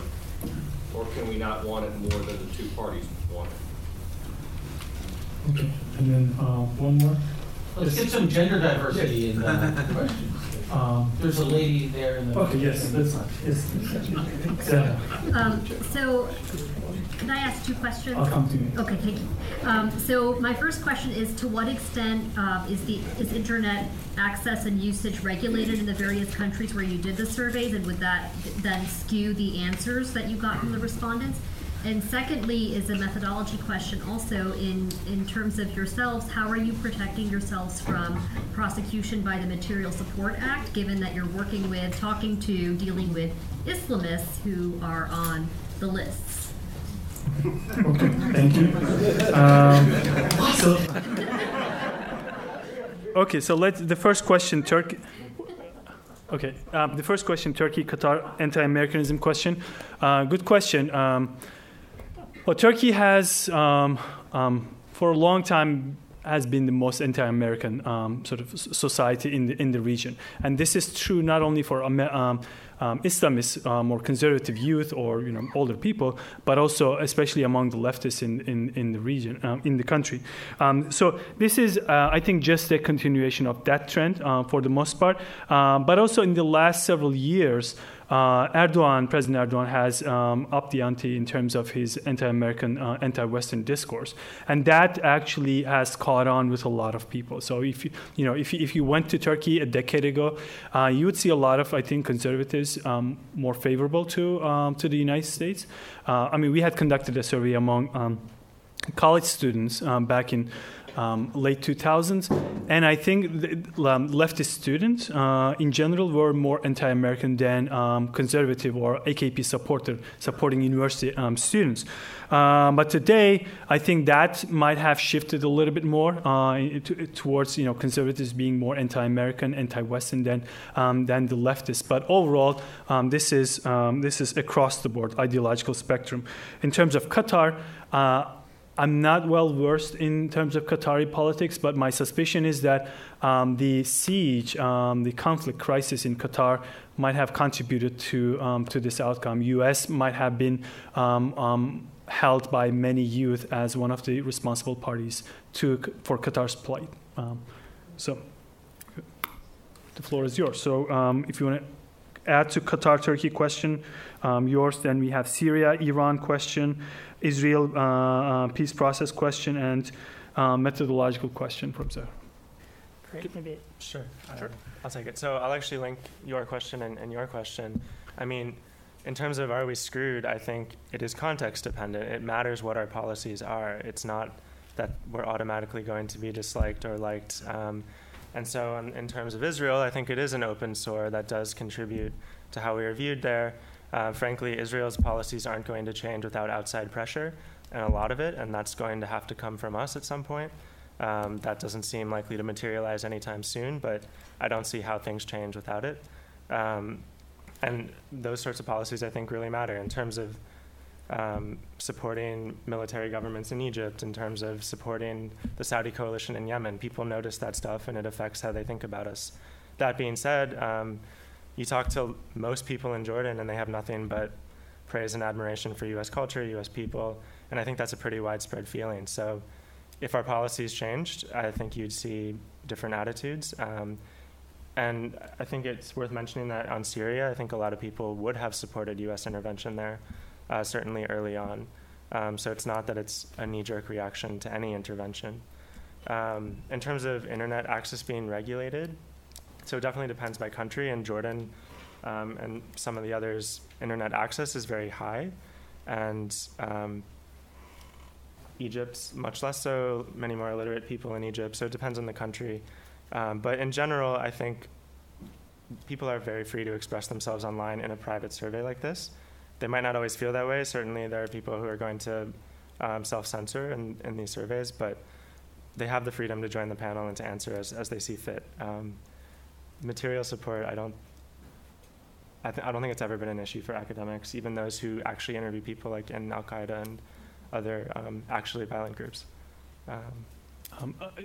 or can we not want it more than the two parties want it? Okay, and then one more. Let's get some gender diversity in the questions. There's a lady there in the... Okay, yes, that's not. Yes. So, could I ask two questions? I'll come to you. Okay, thank you. So my first question is, to what extent is internet access and usage regulated in the various countries where you did the surveys, and would that then skew the answers that you got from the respondents? And secondly is a methodology question also in terms of yourselves. How are you protecting yourselves from prosecution by the Material Support Act, given that you're working with, dealing with Islamists who are on the lists? Okay, thank you. So the first question, Turkey. Okay, the first question, Turkey, Qatar, anti-Americanism question. Good question. Well, Turkey has, for a long time, has been the most anti-American sort of society in the region, and this is true not only for Islamist, more conservative youth or older people, but also especially among the leftists in the region, in the country. So this is, I think, just a continuation of that trend for the most part. But also in the last several years, President Erdogan has upped the ante in terms of his anti-American, anti-Western discourse, and that actually has caught on with a lot of people. So if you went to Turkey a decade ago, you would see a lot of, I think, conservatives more favorable to the United States. I mean, we had conducted a survey among college students back in late 2000s, and I think the leftist students in general were more anti-American than conservative or AKP supporting university students. But today, I think that might have shifted a little bit more towards conservatives being more anti-American, anti-Western than the leftists. But overall, this is across the board ideological spectrum. In terms of Qatar, I'm not well versed in terms of Qatari politics, but my suspicion is that the siege, the conflict crisis in Qatar might have contributed to this outcome. U.S. might have been held by many youth as one of the responsible parties for Qatar's plight. So the floor is yours. So if you want to add to Qatar-Turkey question, yours, then we have Syria, Iran question, Israel peace process question, and methodological question from Zahra. Great, maybe. Sure. I'll take it. So I'll actually link your question and your question. I mean, in terms of are we screwed, I think it is context dependent. It matters what our policies are. It's not that we're automatically going to be disliked or liked. And so in terms of Israel, I think it is an open sore that does contribute to how we are viewed there. Frankly, Israel's policies aren't going to change without outside pressure, and a lot of it, and that's going to have to come from us at some point. That doesn't seem likely to materialize anytime soon, but I don't see how things change without it. And those sorts of policies, I think, really matter in terms of supporting military governments in Egypt, in terms of supporting the Saudi coalition in Yemen. People notice that stuff, and it affects how they think about us. That being said, you talk to most people in Jordan, and they have nothing but praise and admiration for U.S. culture, U.S. people, and I think that's a pretty widespread feeling. So if our policies changed, I think you'd see different attitudes. And I think it's worth mentioning that on Syria, I think a lot of people would have supported U.S. intervention there, certainly early on. So it's not that it's a knee-jerk reaction to any intervention. In terms of internet access being regulated, so it definitely depends by country. In Jordan and some of the others, internet access is very high. And Egypt, much less so, many more illiterate people in Egypt. So it depends on the country. But in general, I think people are very free to express themselves online in a private survey like this. They might not always feel that way. Certainly there are people who are going to self-censor in these surveys, but they have the freedom to join the panel and to answer as they see fit. Material support, I don't think it's ever been an issue for academics, even those who actually interview people like in Al-Qaeda and other actually violent groups.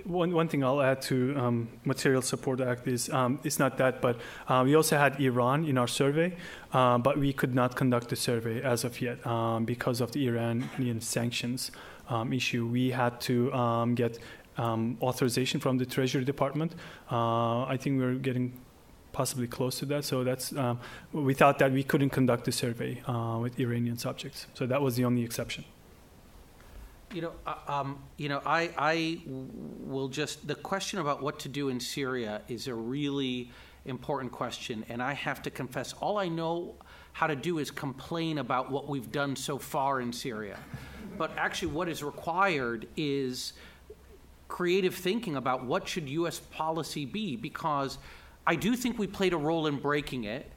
One thing I'll add to Material Support Act is it's not that, but we also had Iran in our survey, but we could not conduct the survey as of yet because of the Iranian sanctions issue. We had to get authorization from the Treasury Department. I think we're getting possibly close to that. So that's we thought that we couldn't conduct the survey with Iranian subjects. So that was the only exception. I will just, the question about what to do in Syria is a really important question, and I have to confess, all I know how to do is complain about what we've done so far in Syria. But actually what is required is creative thinking about what should U.S. policy be, because I do think we played a role in breaking it.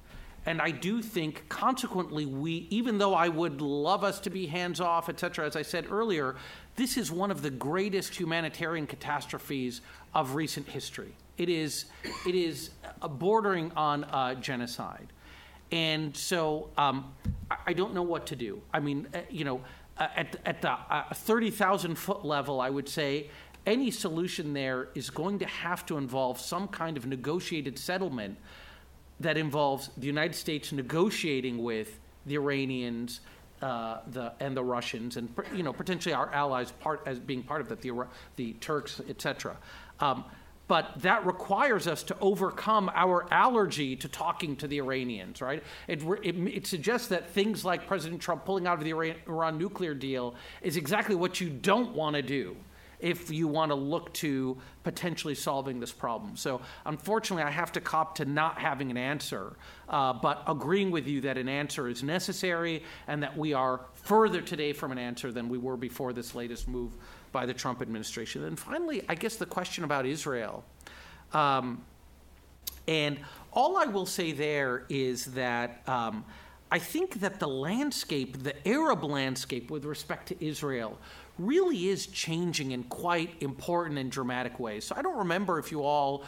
And I do think, consequently, even though I would love us to be hands-off, et cetera, as I said earlier, this is one of the greatest humanitarian catastrophes of recent history. It is bordering on genocide. And so I don't know what to do. I mean, at the 30,000-foot level, I would say any solution there is going to have to involve some kind of negotiated settlement that involves the United States negotiating with the Iranians and the Russians, and potentially our allies as being part of that, the Turks, etc. But that requires us to overcome our allergy to talking to the Iranians, right? It suggests that things like President Trump pulling out of the Iran nuclear deal is exactly what you don't want to do if you want to look to potentially solving this problem. So unfortunately, I have to cop to not having an answer, but agreeing with you that an answer is necessary and that we are further today from an answer than we were before this latest move by the Trump administration. And finally, I guess the question about Israel. And all I will say there is that I think that the landscape, the Arab landscape with respect to Israel, really is changing in quite important and dramatic ways. So I don't remember if you all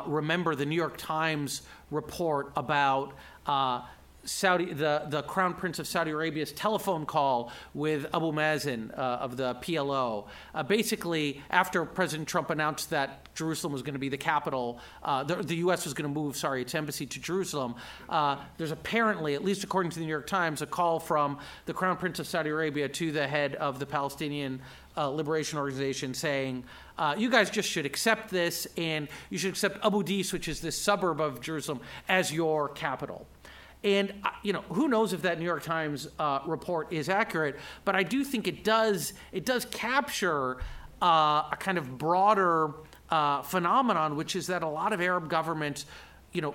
remember the New York Times report about the Crown Prince of Saudi Arabia's telephone call with Abu Mazen of the PLO. Basically, after President Trump announced that Jerusalem was going to be the capital, the U.S. was going to move, its embassy to Jerusalem, there's apparently, at least according to the New York Times, a call from the Crown Prince of Saudi Arabia to the head of the Palestinian Liberation Organization saying, you guys just should accept this, and you should accept Abu Dis, which is this suburb of Jerusalem, as your capital. And, who knows if that New York Times report is accurate, but I do think it does capture a kind of broader phenomenon, which is that a lot of Arab governments,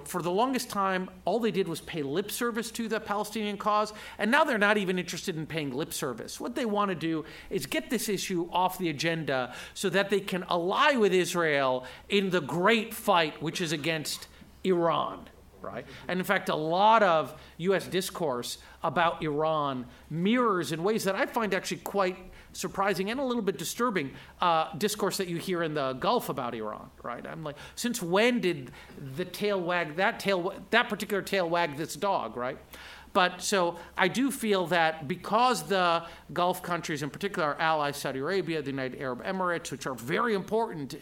for the longest time, all they did was pay lip service to the Palestinian cause, and now they're not even interested in paying lip service. What they want to do is get this issue off the agenda so that they can ally with Israel in the great fight, which is against Iran. Right? And in fact, a lot of U.S. discourse about Iran mirrors in ways that I find actually quite surprising and a little bit disturbing discourse that you hear in the Gulf about Iran. Right? I'm like, since when did the tail wag that particular tail wag this dog? Right? But so I do feel that because the Gulf countries, in particular our allies, Saudi Arabia, the United Arab Emirates, which are very important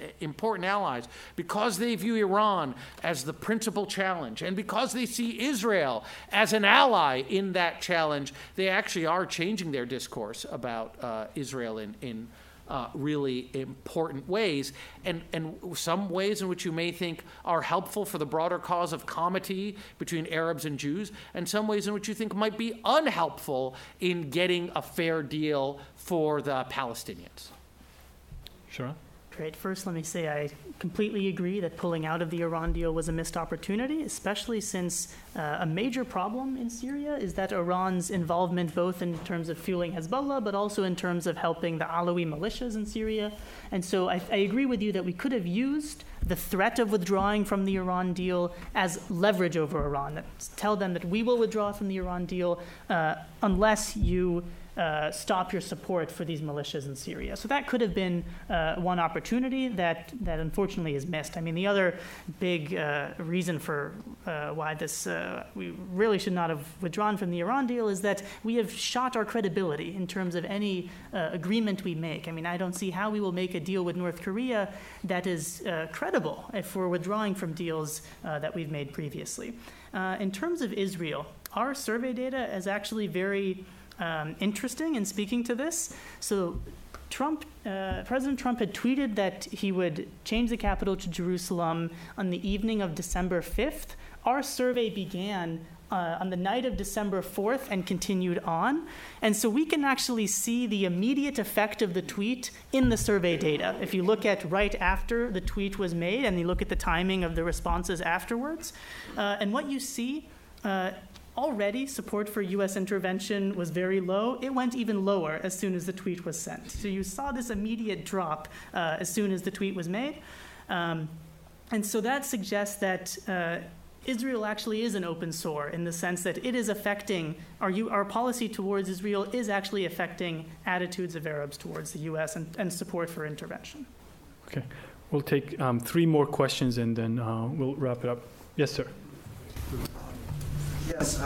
allies, because they view Iran as the principal challenge, and because they see Israel as an ally in that challenge, they actually are changing their discourse about Israel in really important ways, and some ways in which you may think are helpful for the broader cause of comity between Arabs and Jews, and some ways in which you think might be unhelpful in getting a fair deal for the Palestinians. Sure. Great. First, let me say I completely agree that pulling out of the Iran deal was a missed opportunity, especially since a major problem in Syria is that Iran's involvement both in terms of fueling Hezbollah, but also in terms of helping the Alawi militias in Syria. And so I agree with you that we could have used the threat of withdrawing from the Iran deal as leverage over Iran. Tell them that we will withdraw from the Iran deal unless you stop your support for these militias in Syria. So that could have been one opportunity that unfortunately is missed. I mean, the other big reason for why we really should not have withdrawn from the Iran deal is that we have shot our credibility in terms of any agreement we make. I mean, I don't see how we will make a deal with North Korea that is credible if we're withdrawing from deals that we've made previously. In terms of Israel, our survey data is actually very interesting in speaking to this. So President Trump had tweeted that he would change the capital to Jerusalem on the evening of December 5th. Our survey began on the night of December 4th and continued on. And so we can actually see the immediate effect of the tweet in the survey data. If you look at right after the tweet was made and you look at the timing of the responses afterwards, and what you see, already support for U.S. intervention was very low. It went even lower as soon as the tweet was sent. So you saw this immediate drop as soon as the tweet was made. And so that suggests that Israel actually is an open sore in the sense that it is affecting, our policy towards Israel is actually affecting attitudes of Arabs towards the U.S. and support for intervention. Okay. We'll take 3 more questions and then we'll wrap it up. Yes, sir. Yes,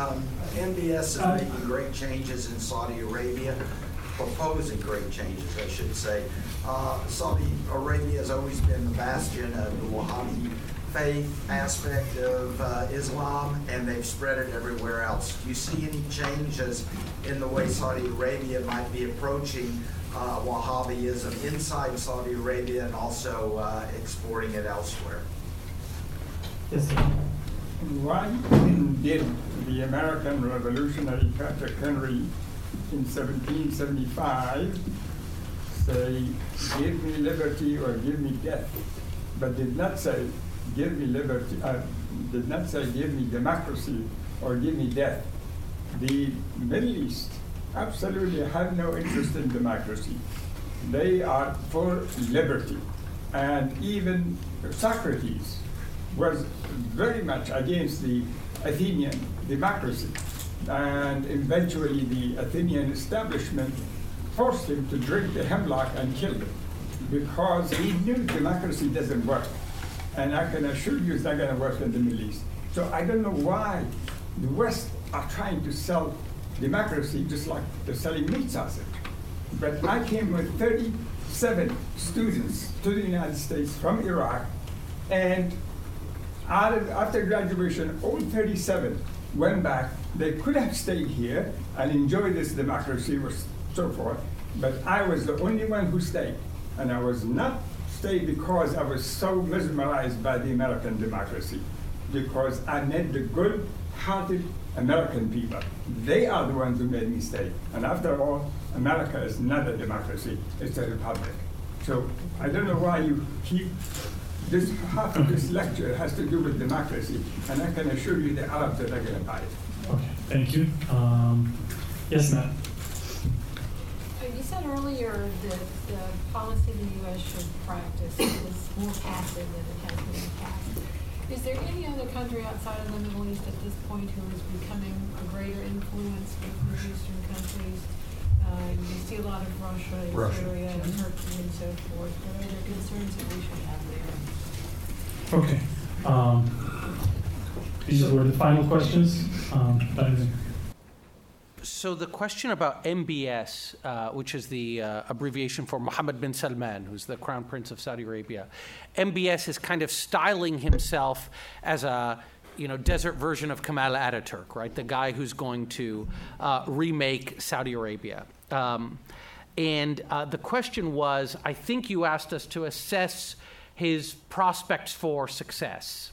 MBS is making great changes in Saudi Arabia, proposing great changes, I should say. Saudi Arabia has always been the bastion of the Wahhabi faith aspect of Islam, and they've spread it everywhere else. Do you see any changes in the way Saudi Arabia might be approaching Wahhabism inside Saudi Arabia and also exporting it elsewhere? Yes, sir. Why did the American Revolutionary Patrick Henry in 1775 say, give me liberty or give me death, but did not say, give me liberty, did not say, give me democracy or give me death? The Middle East absolutely have no interest in democracy. They are for liberty. And even Socrates was very much against the Athenian democracy. And eventually the Athenian establishment forced him to drink the hemlock and kill him because he knew democracy doesn't work. And I can assure you it's not going to work in the Middle East. So I don't know why the West are trying to sell democracy just like they're selling meat sausage. But I came with 37 students to the United States from Iraq, and after graduation, all 37 went back. They could have stayed here and enjoyed this democracy or so forth, but I was the only one who stayed. And I was not stayed because I was so mesmerized by the American democracy, because I met the good-hearted American people. They are the ones who made me stay. And after all, America is not a democracy, it's a republic. So I don't know why you keep this, half of this lecture has to do with democracy, and I can assure you the Arabs are not going to buy it. Okay, thank you. Yes, Matt. You said earlier that the policy the U.S. should practice is more passive than it has been in the past. Is there any other country outside of the Middle East at this point who is becoming a greater influence with Middle Eastern countries? You see a lot of Russia and Syria and Turkey and so forth. What are the concerns that we should have there? Okay. These were the final questions. So the question about MBS, which is the abbreviation for Mohammed bin Salman, who's the Crown Prince of Saudi Arabia, MBS is kind of styling himself as a desert version of Kemal Ataturk, right? The guy who's going to remake Saudi Arabia. And the question was, I think you asked us to assess his prospects for success.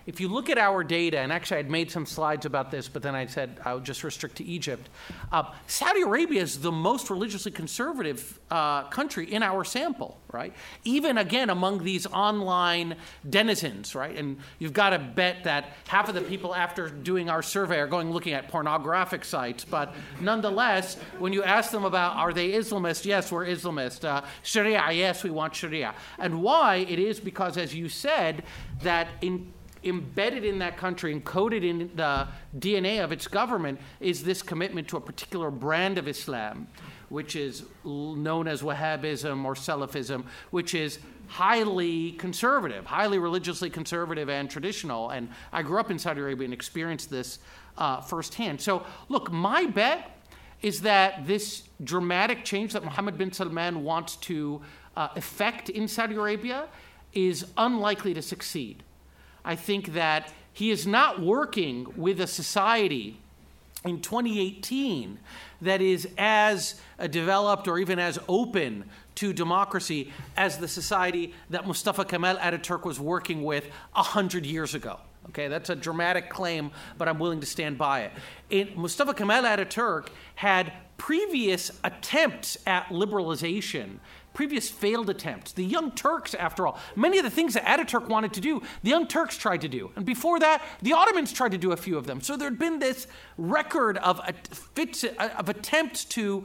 If you look at our data, and actually I'd made some slides about this, but then I said I would just restrict to Egypt. Saudi Arabia is the most religiously conservative country in our sample, right? Even, again, among these online denizens, right? And you've got to bet that half of the people after doing our survey are going looking at pornographic sites. But nonetheless, when you ask them about, are they Islamist? Yes, we're Islamist. Sharia, yes, we want Sharia. And why? It is because, as you said, that embedded in that country, encoded in the DNA of its government, is this commitment to a particular brand of Islam, which is known as Wahhabism or Salafism, which is highly conservative, highly religiously conservative and traditional. And I grew up in Saudi Arabia and experienced this firsthand. So, look, my bet is that this dramatic change that Mohammed bin Salman wants to effect in Saudi Arabia is unlikely to succeed. I think that he is not working with a society in 2018 that is as developed or even as open to democracy as the society that Mustafa Kemal Ataturk was working with 100 years ago. Okay, that's a dramatic claim, but I'm willing to stand by it. Mustafa Kemal Ataturk had previous attempts at liberalization, previous failed attempts. The Young Turks, after all, many of the things that Ataturk wanted to do, the Young Turks tried to do. And before that, the Ottomans tried to do a few of them. So there'd been this record of attempts to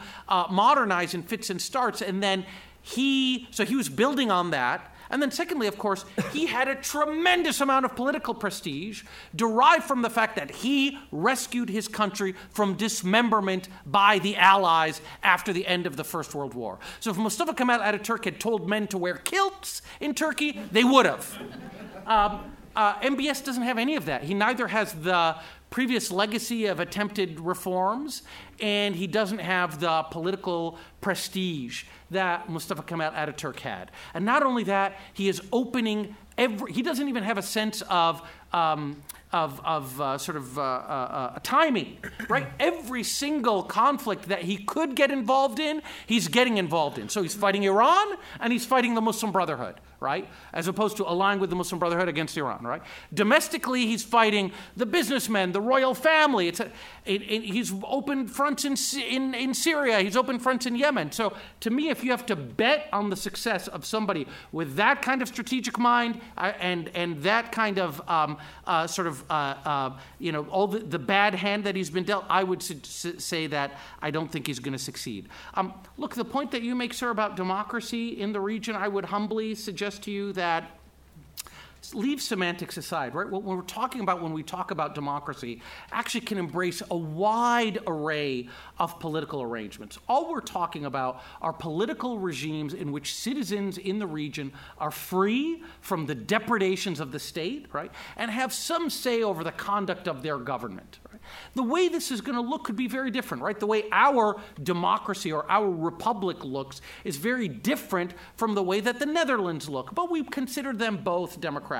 modernize in fits and starts. And then he was building on that. And then secondly, of course, he had a tremendous amount of political prestige derived from the fact that he rescued his country from dismemberment by the Allies after the end of the First World War. So if Mustafa Kemal Ataturk had told men to wear kilts in Turkey, they would have. MBS doesn't have any of that. He neither has the previous legacy of attempted reforms, and he doesn't have the political prestige that Mustafa Kemal Ataturk had. And not only that, he is opening he doesn't even have a sense of timing, right? Every single conflict that he could get involved in, he's getting involved in. So he's fighting Iran and he's fighting the Muslim Brotherhood, right? As opposed to allying with the Muslim Brotherhood against Iran, right? Domestically, he's fighting the businessmen, the royal family. He's opened fronts in Syria. He's opened fronts in Yemen. So to me, if you have to bet on the success of somebody with that kind of strategic mind and that kind of all the bad hand that he's been dealt, I would say that I don't think he's going to succeed. Look, the point that you make, sir, about democracy in the region, I would humbly suggest to you that leave semantics aside, right? What we're talking about when we talk about democracy actually can embrace a wide array of political arrangements. All we're talking about are political regimes in which citizens in the region are free from the depredations of the state, right? And have some say over the conduct of their government, right? The way this is going to look could be very different, right? The way our democracy or our republic looks is very different from the way that the Netherlands look, but we consider them both democratic.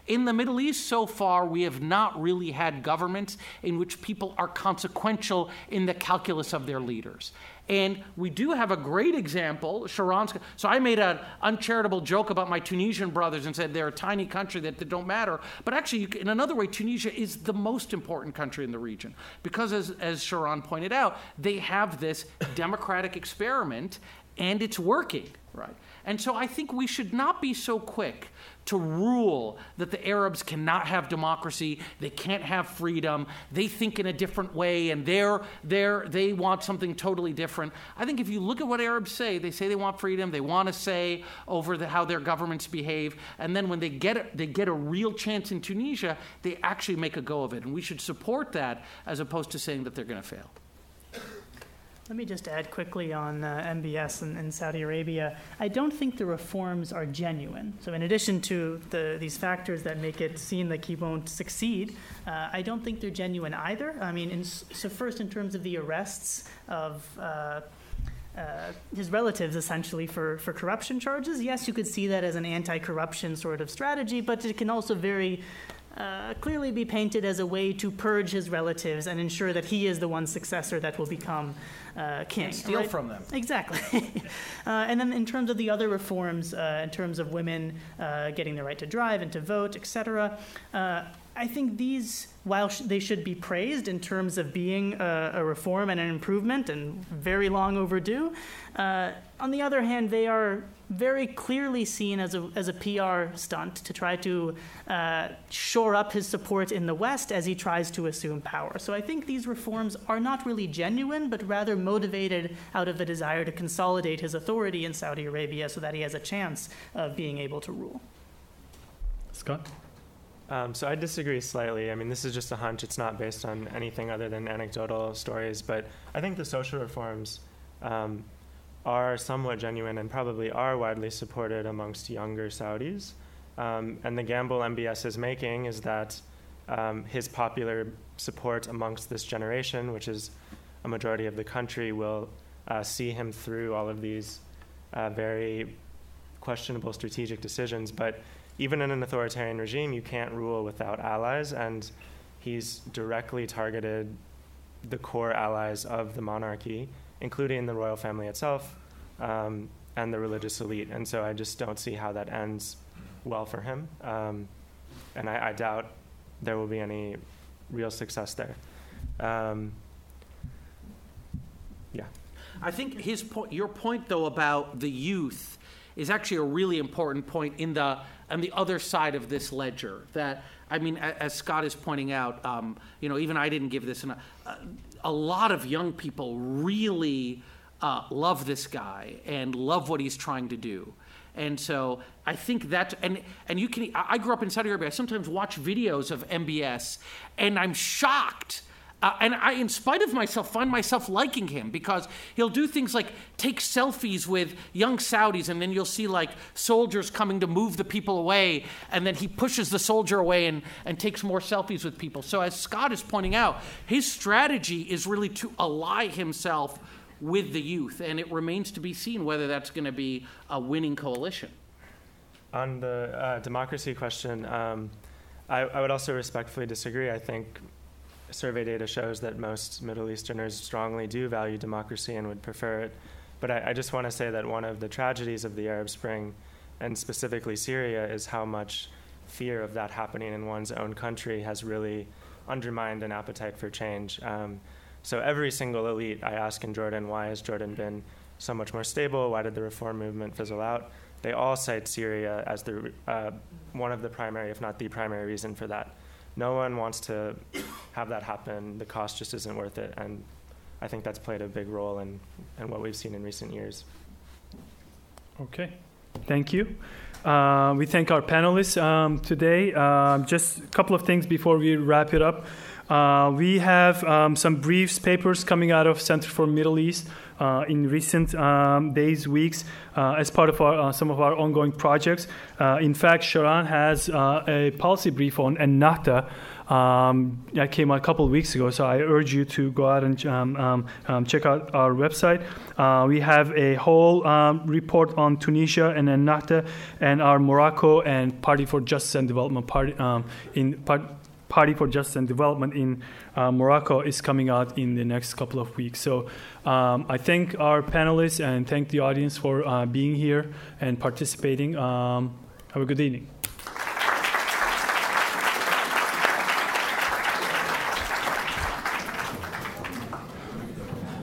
In the Middle East, so far, we have not really had governments in which people are consequential in the calculus of their leaders. And we do have a great example, Sharon's. So I made an uncharitable joke about my Tunisian brothers and said they're a tiny country that don't matter. But actually, in another way, Tunisia is the most important country in the region because, as Sharon pointed out, they have this democratic experiment and it's working, right? And so I think we should not be so quick to rule that the Arabs cannot have democracy, they can't have freedom, they think in a different way, and they want something totally different. I think if you look at what Arabs say they want freedom, they want to say over how their governments behave, and then when they get a real chance in Tunisia, they actually make a go of it. And we should support that as opposed to saying that they're going to fail. Let me just add quickly on MBS and Saudi Arabia. I don't think the reforms are genuine. So in addition to these factors that make it seem like he won't succeed, I don't think they're genuine either. I mean, so first in terms of the arrests of his relatives, essentially, for corruption charges, yes, you could see that as an anti-corruption sort of strategy, but it can also very clearly be painted as a way to purge his relatives and ensure that he is the one successor that will become king. And steal from them. Exactly. And then in terms of the other reforms, in terms of women getting the right to drive and to vote, etc., I think these, while they should be praised in terms of being a reform and an improvement and very long overdue, on the other hand, they are very clearly seen as a PR stunt to try to shore up his support in the West as he tries to assume power. So I think these reforms are not really genuine, but rather motivated out of the desire to consolidate his authority in Saudi Arabia so that he has a chance of being able to rule. Scott? So I disagree slightly. I mean, this is just a hunch. It's not based on anything other than anecdotal stories. But I think the social reforms are somewhat genuine and probably are widely supported amongst younger Saudis. And the gamble MBS is making is that his popular support amongst this generation, which is a majority of the country, will see him through all of these very questionable strategic decisions. But even in an authoritarian regime, you can't rule without allies, and he's directly targeted the core allies of the monarchy, including the royal family itself and the religious elite. And so I just don't see how that ends well for him. And I doubt there will be any real success there. Yeah. I think your point, though, about the youth is actually a really important point on the other side of this ledger. That, I mean, as Scott is pointing out, even I didn't give this, a lot of young people really love this guy and love what he's trying to do. And so I think that, and I grew up in Saudi Arabia. I sometimes watch videos of MBS, and I'm shocked. And I, in spite of myself, find myself liking him because he'll do things like take selfies with young Saudis, and then you'll see like soldiers coming to move the people away, and then he pushes the soldier away and takes more selfies with people. So as Scott is pointing out, his strategy is really to ally himself with the youth, and it remains to be seen whether that's going to be a winning coalition. On the democracy question, I would also respectfully disagree. I think survey data shows that most Middle Easterners strongly do value democracy and would prefer it. But I just want to say that one of the tragedies of the Arab Spring, and specifically Syria, is how much fear of that happening in one's own country has really undermined an appetite for change. So every single elite, I ask in Jordan, why has Jordan been so much more stable? Why did the reform movement fizzle out? They all cite Syria as one of the primary, if not the primary reason for that. No one wants to have that happen. The cost just isn't worth it. And I think that's played a big role in what we've seen in recent years. Okay, thank you. We thank our panelists today. Just a couple of things before we wrap it up. We have some briefs, papers coming out of Center for Middle East in recent days, weeks, as part of some of our ongoing projects. In fact, Sharon has a policy brief on Ennahda that came out a couple of weeks ago, so I urge you to go out and check out our website. We have a whole report on Tunisia and Ennahda and our Morocco and Party for Justice and Development Party for Justice and Development in Morocco is coming out in the next couple of weeks. So I thank our panelists and thank the audience for being here and participating. Have a good evening.